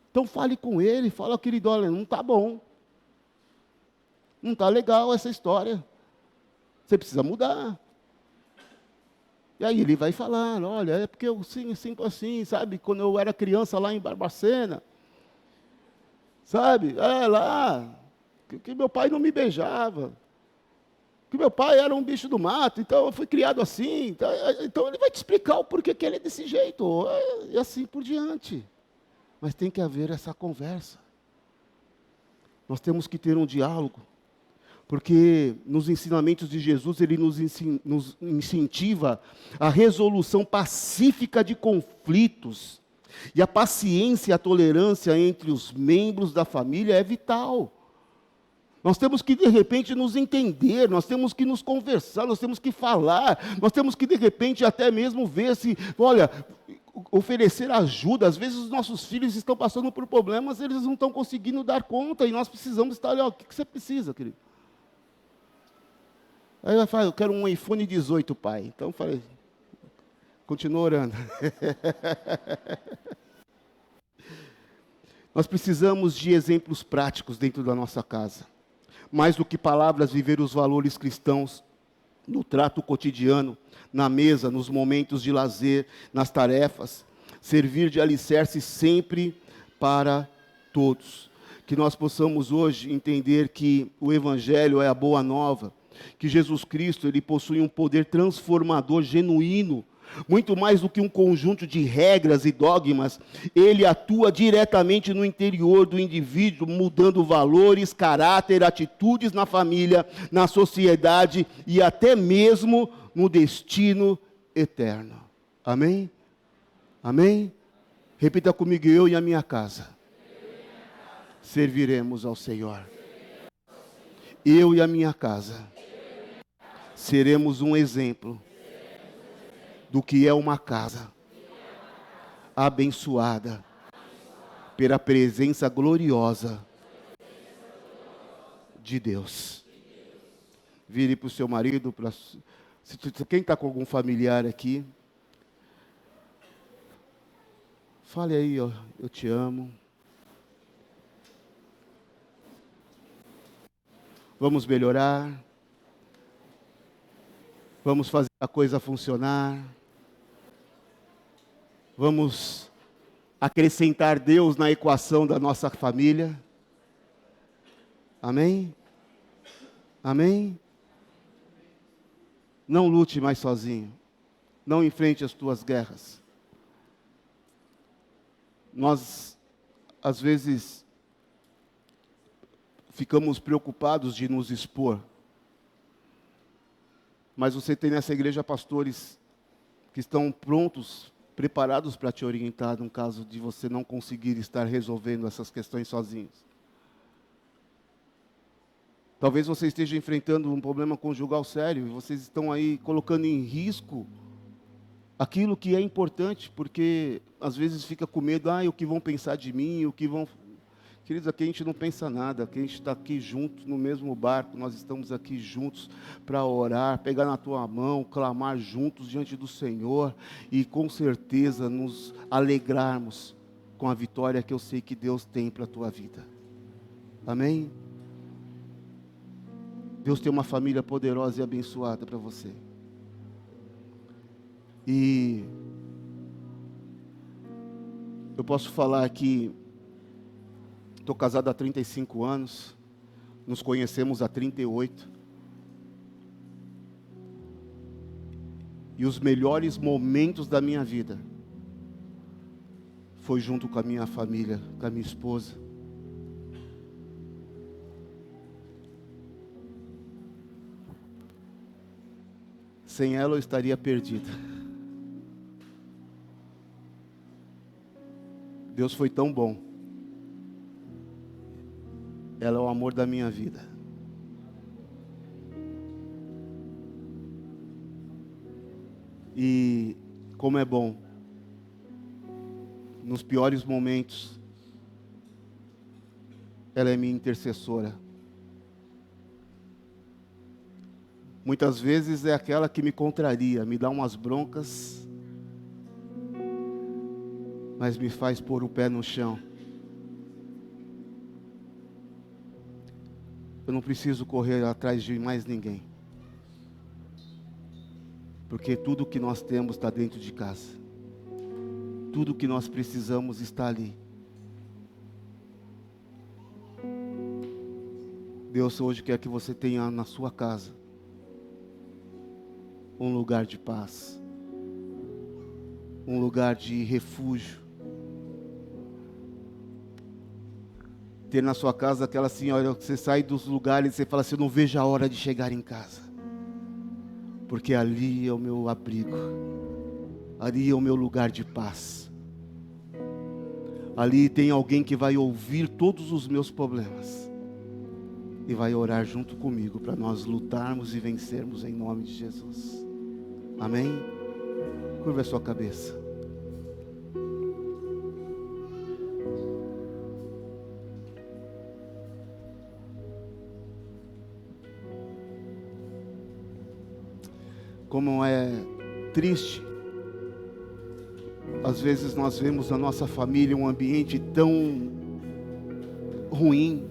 Então fale com ele, fala, querido, olha, não está bom. Não está legal essa história. Você precisa mudar. E aí ele vai falar, olha, é porque eu sinto assim, sabe? Quando eu era criança lá em Barbacena, sabe? Lá, que meu pai não me beijava. Que meu pai era um bicho do mato, então eu fui criado assim. Então ele vai te explicar o porquê que ele é desse jeito. E assim por diante. Mas tem que haver essa conversa. Nós temos que ter um diálogo, porque nos ensinamentos de Jesus, ele nos incentiva a resolução pacífica de conflitos. E a paciência e a tolerância entre os membros da família é vital. Nós temos que, de repente, nos entender, nós temos que nos conversar, nós temos que falar, nós temos que, de repente, até mesmo ver se, olha, oferecer ajuda. Às vezes os nossos filhos estão passando por problemas, eles não estão conseguindo dar conta, e nós precisamos estar ali, ó, o que você precisa, querido? Aí ela fala, eu quero um iPhone 18, pai. Então eu falei, continua orando. Nós precisamos de exemplos práticos dentro da nossa casa. Mais do que palavras, viver os valores cristãos no trato cotidiano, na mesa, nos momentos de lazer, nas tarefas. Servir de alicerce sempre para todos. Que nós possamos hoje entender que o Evangelho é a boa nova, que Jesus Cristo, ele possui um poder transformador genuíno, muito mais do que um conjunto de regras e dogmas. Ele atua diretamente no interior do indivíduo, mudando valores, caráter, atitudes na família, na sociedade e até mesmo no destino eterno. Amém? Amém? Repita comigo, eu e a minha casa serviremos ao Senhor. Eu e a minha casa seremos um exemplo do que é uma casa abençoada pela presença gloriosa de Deus. Vire para o seu marido, quem está com algum familiar aqui, fale aí, ó, eu te amo. Vamos melhorar. Vamos fazer a coisa funcionar. Vamos acrescentar Deus na equação da nossa família. Amém? Amém? Não lute mais sozinho. Não enfrente as tuas guerras. Nós, às vezes, ficamos preocupados de nos expor. Mas você tem nessa igreja pastores que estão prontos, preparados para te orientar no caso de você não conseguir estar resolvendo essas questões sozinhos. Talvez você esteja enfrentando um problema conjugal sério e vocês estão aí colocando em risco aquilo que é importante, porque às vezes fica com medo, o que vão pensar de mim, o que vão... Queridos, aqui a gente não pensa nada, aqui a gente está aqui juntos no mesmo barco, nós estamos aqui juntos para orar, pegar na tua mão, clamar juntos diante do Senhor e com certeza nos alegrarmos com a vitória que eu sei que Deus tem para a tua vida. Amém? Deus tem uma família poderosa e abençoada para você. E eu posso falar que estou casado há 35 anos, nos conhecemos há 38. E os melhores momentos da minha vida foi junto com a minha família, com a minha esposa. Sem ela eu estaria perdido. Deus foi tão bom. Ela é o amor da minha vida. E como é bom, nos piores momentos, ela é minha intercessora. Muitas vezes é aquela que me contraria, me dá umas broncas, mas me faz pôr o pé no chão. Eu não preciso correr atrás de mais ninguém. Porque tudo que nós temos está dentro de casa. Tudo que nós precisamos está ali. Deus hoje quer que você tenha na sua casa um lugar de paz, um lugar de refúgio. ter na sua casa aquela senhora que você sai dos lugares e você fala assim: eu não vejo a hora de chegar em casa, porque ali é o meu abrigo, ali é o meu lugar de paz, ali tem alguém que vai ouvir todos os meus problemas e vai orar junto comigo para nós lutarmos e vencermos em nome de Jesus. Amém? Curva a sua cabeça. Como é triste, às vezes nós vemos na nossa família um ambiente tão ruim,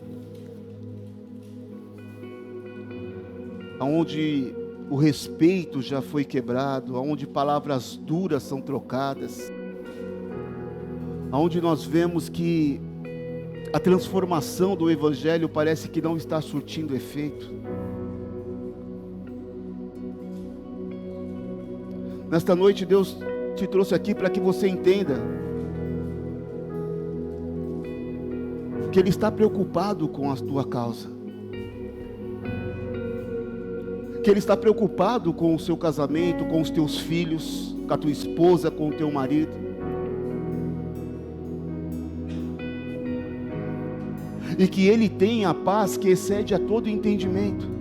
onde o respeito já foi quebrado, onde palavras duras são trocadas, onde nós vemos que a transformação do Evangelho parece que não está surtindo efeito. Nesta noite Deus te trouxe aqui para que você entenda que Ele está preocupado com a tua causa, que Ele está preocupado com o seu casamento, com os teus filhos, com a tua esposa, com o teu marido, e que Ele tem a paz que excede a todo entendimento.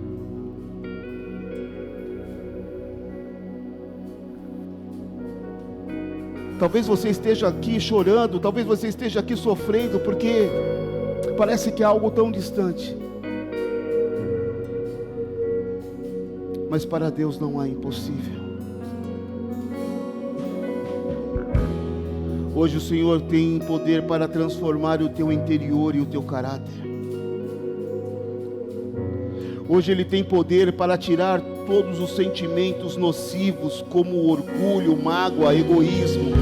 Talvez você esteja aqui chorando, talvez você esteja aqui sofrendo, porque parece que é algo tão distante. Mas para Deus não há impossível. Hoje o Senhor tem poder para transformar o teu interior e o teu caráter. Hoje Ele tem poder para tirar todos os sentimentos nocivos, como orgulho, mágoa, egoísmo.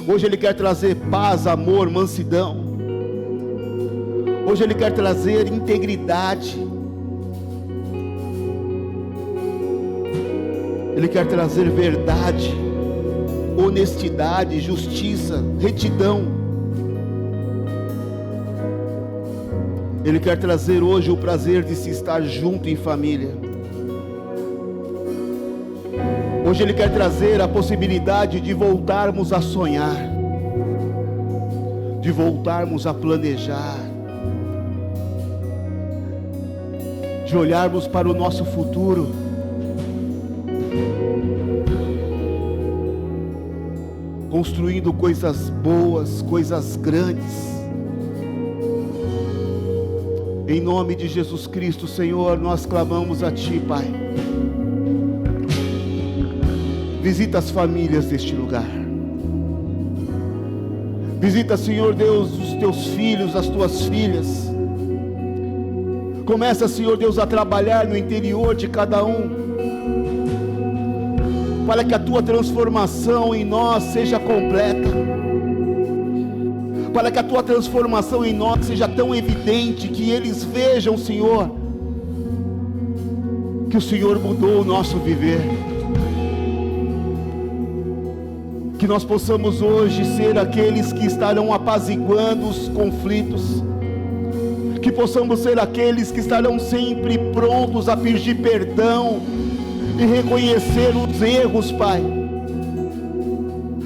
Hoje Ele quer trazer paz, amor, mansidão. Hoje Ele quer trazer integridade. Ele quer trazer verdade, honestidade, justiça, retidão. Ele quer trazer hoje o prazer de se estar junto em família. Hoje Ele quer trazer a possibilidade de voltarmos a sonhar, de voltarmos a planejar, de olharmos para o nosso futuro, construindo coisas boas, coisas grandes. Em nome de Jesus Cristo, Senhor, nós clamamos a Ti, Pai. Visita as famílias deste lugar. Visita, Senhor Deus, os Teus filhos, as Tuas filhas. Começa, Senhor Deus, a trabalhar no interior de cada um, para que a Tua transformação em nós seja completa, para que a Tua transformação em nós seja tão evidente, que eles vejam, Senhor, que o Senhor mudou o nosso viver, que nós possamos hoje ser aqueles que estarão apaziguando os conflitos, que possamos ser aqueles que estarão sempre prontos a pedir perdão e reconhecer os erros, Pai,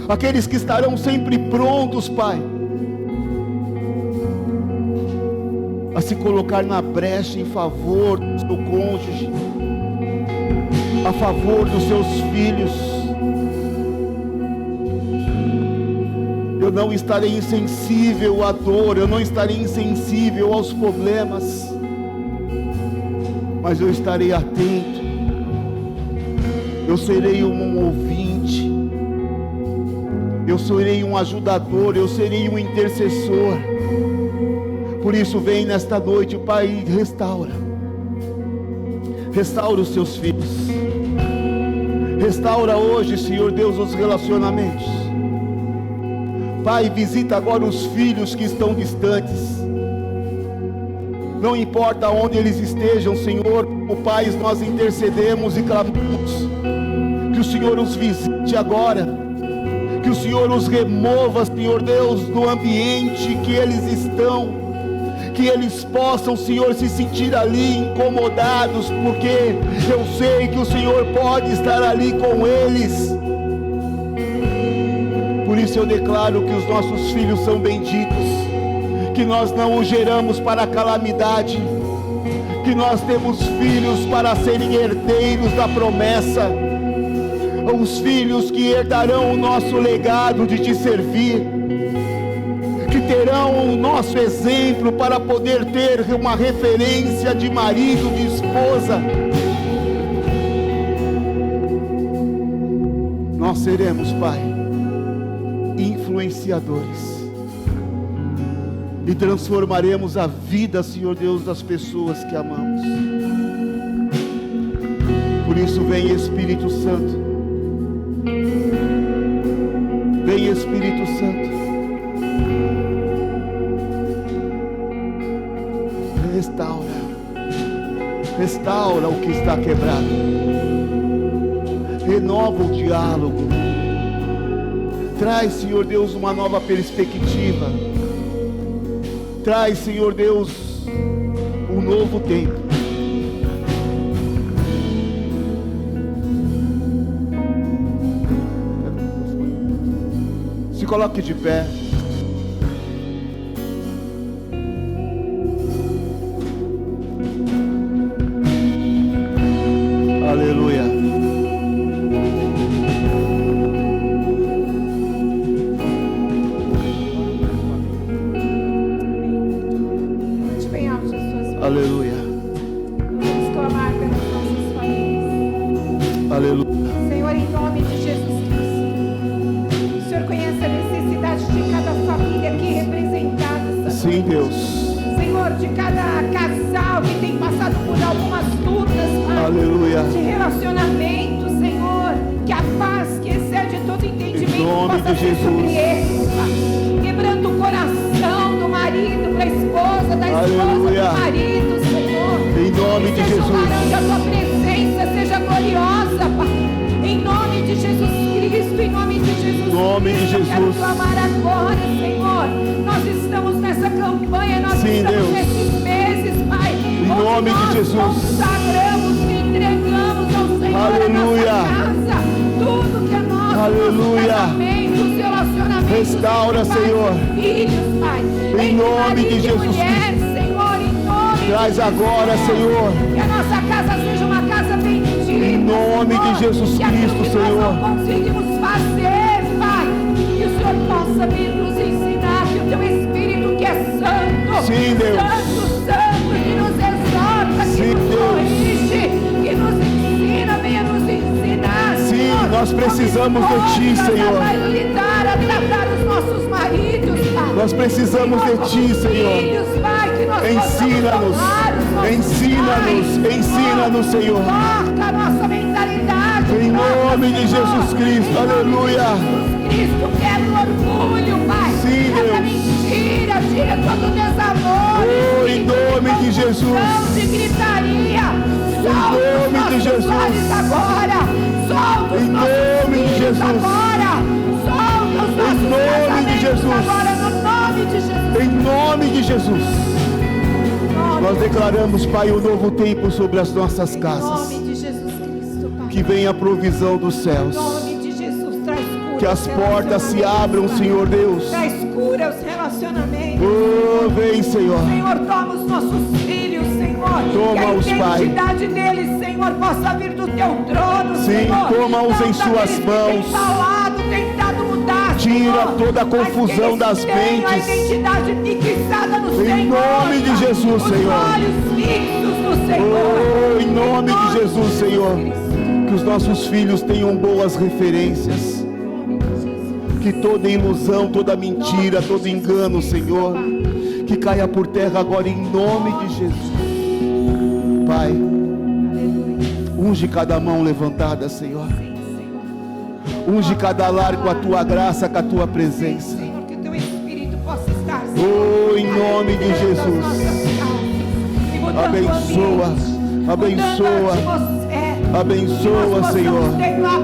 aqueles que estarão sempre prontos, Pai, a se colocar na brecha em favor do seu cônjuge, a favor dos seus filhos. Eu não estarei insensível à dor, eu não estarei insensível aos problemas, mas eu estarei atento, eu serei um ouvinte, eu serei um ajudador, eu serei um intercessor. Por isso vem nesta noite, Pai, e restaura os seus filhos, restaura hoje, Senhor Deus, os relacionamentos. Pai, visita agora os filhos que estão distantes, não importa onde eles estejam, Senhor, como pais nós intercedemos e clamamos, que o Senhor os visite agora, Que o Senhor os remova, Senhor Deus, do ambiente que eles estão. Que eles possam, Senhor, se sentir ali incomodados, porque eu sei que o Senhor pode estar ali com eles. Por isso eu declaro que os nossos filhos são benditos, que nós não os geramos para a calamidade, que nós temos filhos para serem herdeiros da promessa, os filhos que herdarão o nosso legado de te servir, que terão o nosso exemplo para poder ter uma referência de marido, de esposa. Nós seremos, Pai, influenciadores e transformaremos a vida, Senhor Deus, das pessoas que amamos. Por isso vem Espírito Santo, vem Espírito Santo, restaura o que está quebrado, renova o diálogo, traz, Senhor Deus, uma nova perspectiva, traz, Senhor Deus, um novo tempo. Se coloque de pé. Aleluia. Bem alto as suas mãos. Aleluia. Vamos clamar pelas nossas famílias. Aleluia. Senhor, em nome de Jesus Cristo, o Senhor conhece a necessidade de cada família aqui representada. Sim, Deus. Senhor, de cada casal que tem passado por algumas lutas, Pai, Aleluia. de relacionamento, Senhor, que a paz que excede todo entendimento Em nome possa de ser Jesus. sobre eles, Pai. Quebrando o coração do marido para a esposa, da esposa Aleluia. do marido, Senhor. Em nome de Seja um Jesus. varão que a tua presença seja gloriosa, Pai. Em nome de Jesus Cristo, em nome de Jesus Em nome de Cristo, eu quero Jesus. clamar agora, Senhor. Nós estamos nessa campanha, nós Sim, estamos Deus. nesses meses, Pai. Em onde nome de nós Jesus. consagramos e entregamos ao Senhor Aleluia. a nossa casa, tudo que é nosso, Aleluia. nossos casamentos, relacionamentos, Restaura, entre pais Senhor. e filhos, Pai. Em Entre nome marido de e Jesus mulher, Senhor, em nome Traz de agora, Jesus. Senhor. Que a nossa casa seja uma casa bendita. Em nome de Senhor. Jesus Que aquilo Cristo, que Senhor. nós não conseguimos fazer, Pai, que o Senhor possa vir nos ensinar, que o teu Espírito que é santo, Sim, Deus. santo, que nos exorta, que Sim, nos Deus. corrige, que nos ensina, venha nos ensinar. Sim, Senhor. nós precisamos de Como Ti, esposa, Senhor. Pai, lidar, a tratar os nossos maridos, Pai. Nós precisamos de Senhor, Ti, como Senhor. filhos, Pai, que nós Ensina-nos, possamos honrar os nossos ensina-nos, pais. ensina-nos, Senhor. Toca a nossa mentalidade. Em troca, nome de Senhor. Jesus Cristo, Em nome aleluia. de Jesus Cristo, quebra o orgulho, Pai. Sim, Quebra a Deus. mentira, tira todo o desamor. Oh, em nome de Jesus. De gritaria. Solta os nome de nossos Jesus. lares agora. Solta os Em nossos nome de filhos Jesus. agora. Solta os nossos nome de casamentos Jesus. agora, no nome de Jesus. Em nome de Jesus. Nome Nós declaramos, Pai, um novo tempo sobre as nossas Em casas. nome de Jesus Cristo, Pai. Que venha a provisão dos Em céus. nome de Jesus, traz cura. Que as portas se abram, Senhor Deus. Traz cura aos relacionamentos. Oh, vem, Senhor. Senhor, toma os nossos filhos, Senhor. Toma-os, que a Pai. identidade deles, Senhor, possa vir do teu trono, Sim, Senhor. toma-os Não em suas daqueles que mãos. têm falado, tentado mudar, Tira Senhor. toda a Mas que confusão eles das tenham mentes. a identidade fixada no Senhor. Em nome de Pai. Jesus, Os Senhor. olhos fixos no Senhor. Oh, em nome de Jesus, de Senhor. Cristo. Que os nossos filhos tenham boas referências. Em nome de Jesus. Que toda ilusão, toda mentira, todo engano, Senhor, que caia por terra agora em nome de Jesus. Pai, unge cada mão levantada, Senhor. Sim, Senhor. Unge cada lar com a tua graça, com a tua presença. Senhor, que o teu Espírito possa estar, Oh, em nome de entrando Jesus. nas nossas casas e mudando o Abençoa, ambiente, abençoa, mudando a atmosfera, que abençoa, nós Senhor. possamos ter lá,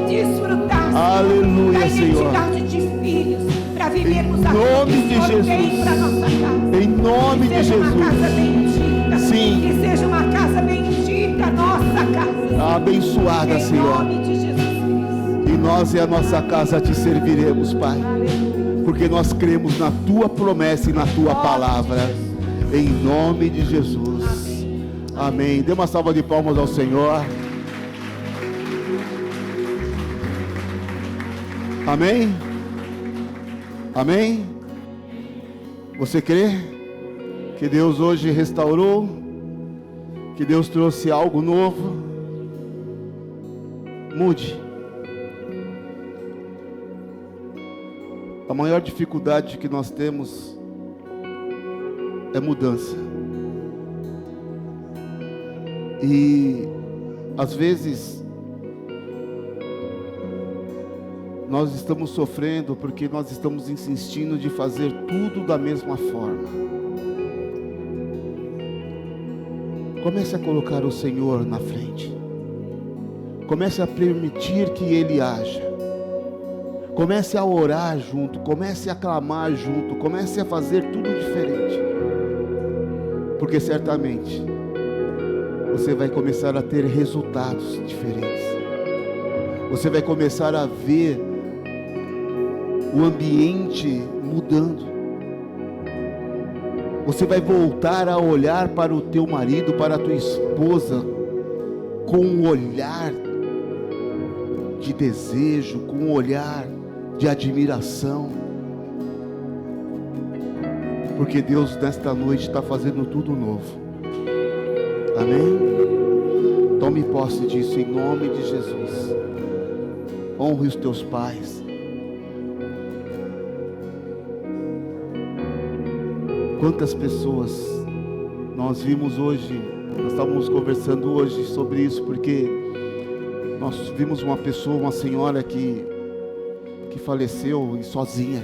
desfrutar, Senhor, Aleluia, da Senhor. identidade de filhos, para vivermos Em aquilo nome que de o Senhor tem Jesus. para nossa casa. Em nome Que de seja uma casa Jesus. bendita. Sim. Que seja uma casa bendita, nossa casa. Abençoada, Em Senhor. nome de Jesus Cristo. E nós e a nossa casa te serviremos, Pai. Aleluia. Porque nós cremos na tua promessa e na tua palavra. Em nome de Jesus. Amém. Dê uma salva de palmas ao Senhor. Amém? Amém? Você crê que Deus hoje restaurou? Que Deus trouxe algo novo? Mude. A maior dificuldade que nós temos é mudança. E às vezes nós estamos sofrendo porque nós estamos insistindo de fazer tudo da mesma forma. Comece a colocar o Senhor na frente. Comece a permitir que Ele haja. Comece a orar junto, comece a clamar junto, comece a fazer tudo diferente. Porque certamente você vai começar a ter resultados diferentes. Você vai começar a ver o ambiente mudando. Você vai voltar a olhar para o teu marido, para a tua esposa, com um olhar de desejo, com um olhar de admiração. Porque Deus nesta noite está fazendo tudo novo. Amém? Tome posse disso em nome de Jesus. Honre os teus pais. Quantas pessoas nós vimos hoje, nós estávamos conversando hoje sobre isso, porque nós vimos uma pessoa, uma senhora que faleceu e sozinha.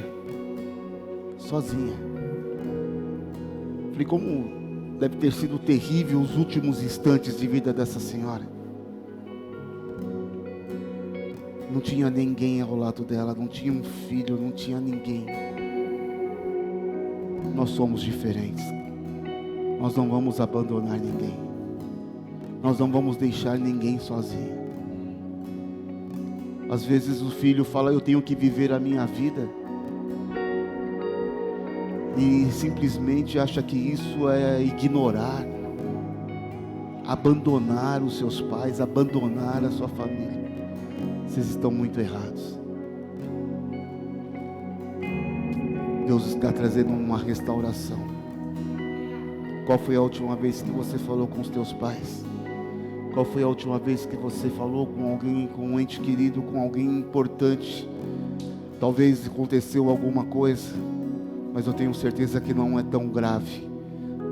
Falei, como deve ter sido terrível os últimos instantes de vida dessa senhora. Não tinha ninguém ao lado dela, não tinha um filho, não tinha ninguém. Nós somos diferentes. Nós não vamos abandonar ninguém. Nós não vamos deixar ninguém sozinho. Às vezes o filho fala, eu tenho que viver a minha vida. E simplesmente acha que isso é ignorar, abandonar os seus pais, abandonar a sua família. Vocês estão muito errados. Deus está trazendo uma restauração. Qual foi a última vez que você falou com os teus pais? Qual foi a última vez que você falou com alguém, com um ente querido, com alguém importante? Talvez aconteceu alguma coisa, mas eu tenho certeza que não é tão grave,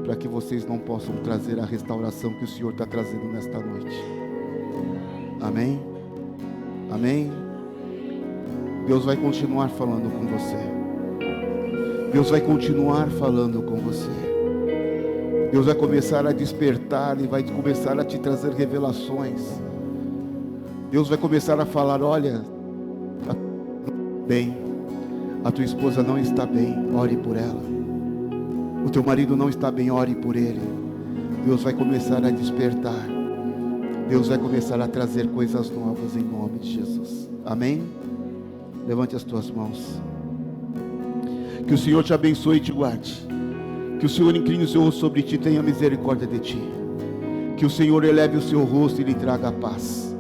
para que vocês não possam trazer a restauração que o Senhor está trazendo nesta noite. Amém? Amém? Deus vai continuar falando com você. Deus vai continuar falando com você. Deus vai começar a despertar e vai começar a te trazer revelações. Deus vai começar a falar, olha, bem, a tua esposa não está bem, ore por ela. O teu marido não está bem, ore por ele. Deus vai começar a despertar. Deus vai começar a trazer coisas novas em nome de Jesus. Amém? Levante as tuas mãos. Que o Senhor te abençoe e te guarde. Que o Senhor incline o seu rosto sobre ti e tenha misericórdia de ti. Que o Senhor eleve o seu rosto e lhe traga a paz.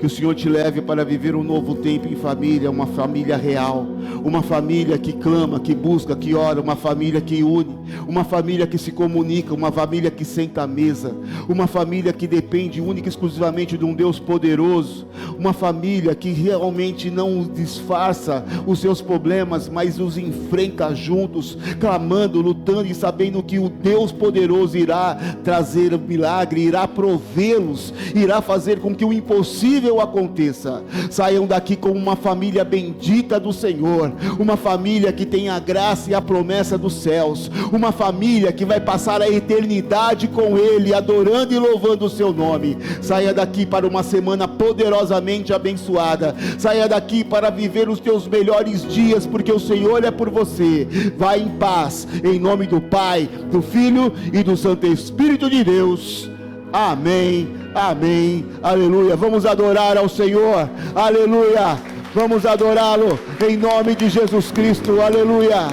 Que o Senhor te leve para viver um novo tempo em família, uma família real, uma família que clama, que busca, que ora, uma família que une, uma família que se comunica, uma família que senta à mesa, uma família que depende única e exclusivamente de um Deus poderoso, uma família que realmente não disfarça os seus problemas, mas os enfrenta juntos, clamando, lutando e sabendo que o Deus poderoso irá trazer o milagre, irá provê-los, irá fazer com que o impossível possível aconteça. Saiam daqui como uma família bendita do Senhor, uma família que tem a graça e a promessa dos céus, uma família que vai passar a eternidade com Ele, adorando e louvando o seu nome. Saia daqui para uma semana poderosamente abençoada. Saia daqui para viver os teus melhores dias, porque o Senhor é por você. Vai em paz, em nome do Pai, do Filho e do Santo Espírito de Deus. Amém, amém, aleluia. Vamos adorar ao Senhor, aleluia. Vamos adorá-lo em nome de Jesus Cristo, aleluia.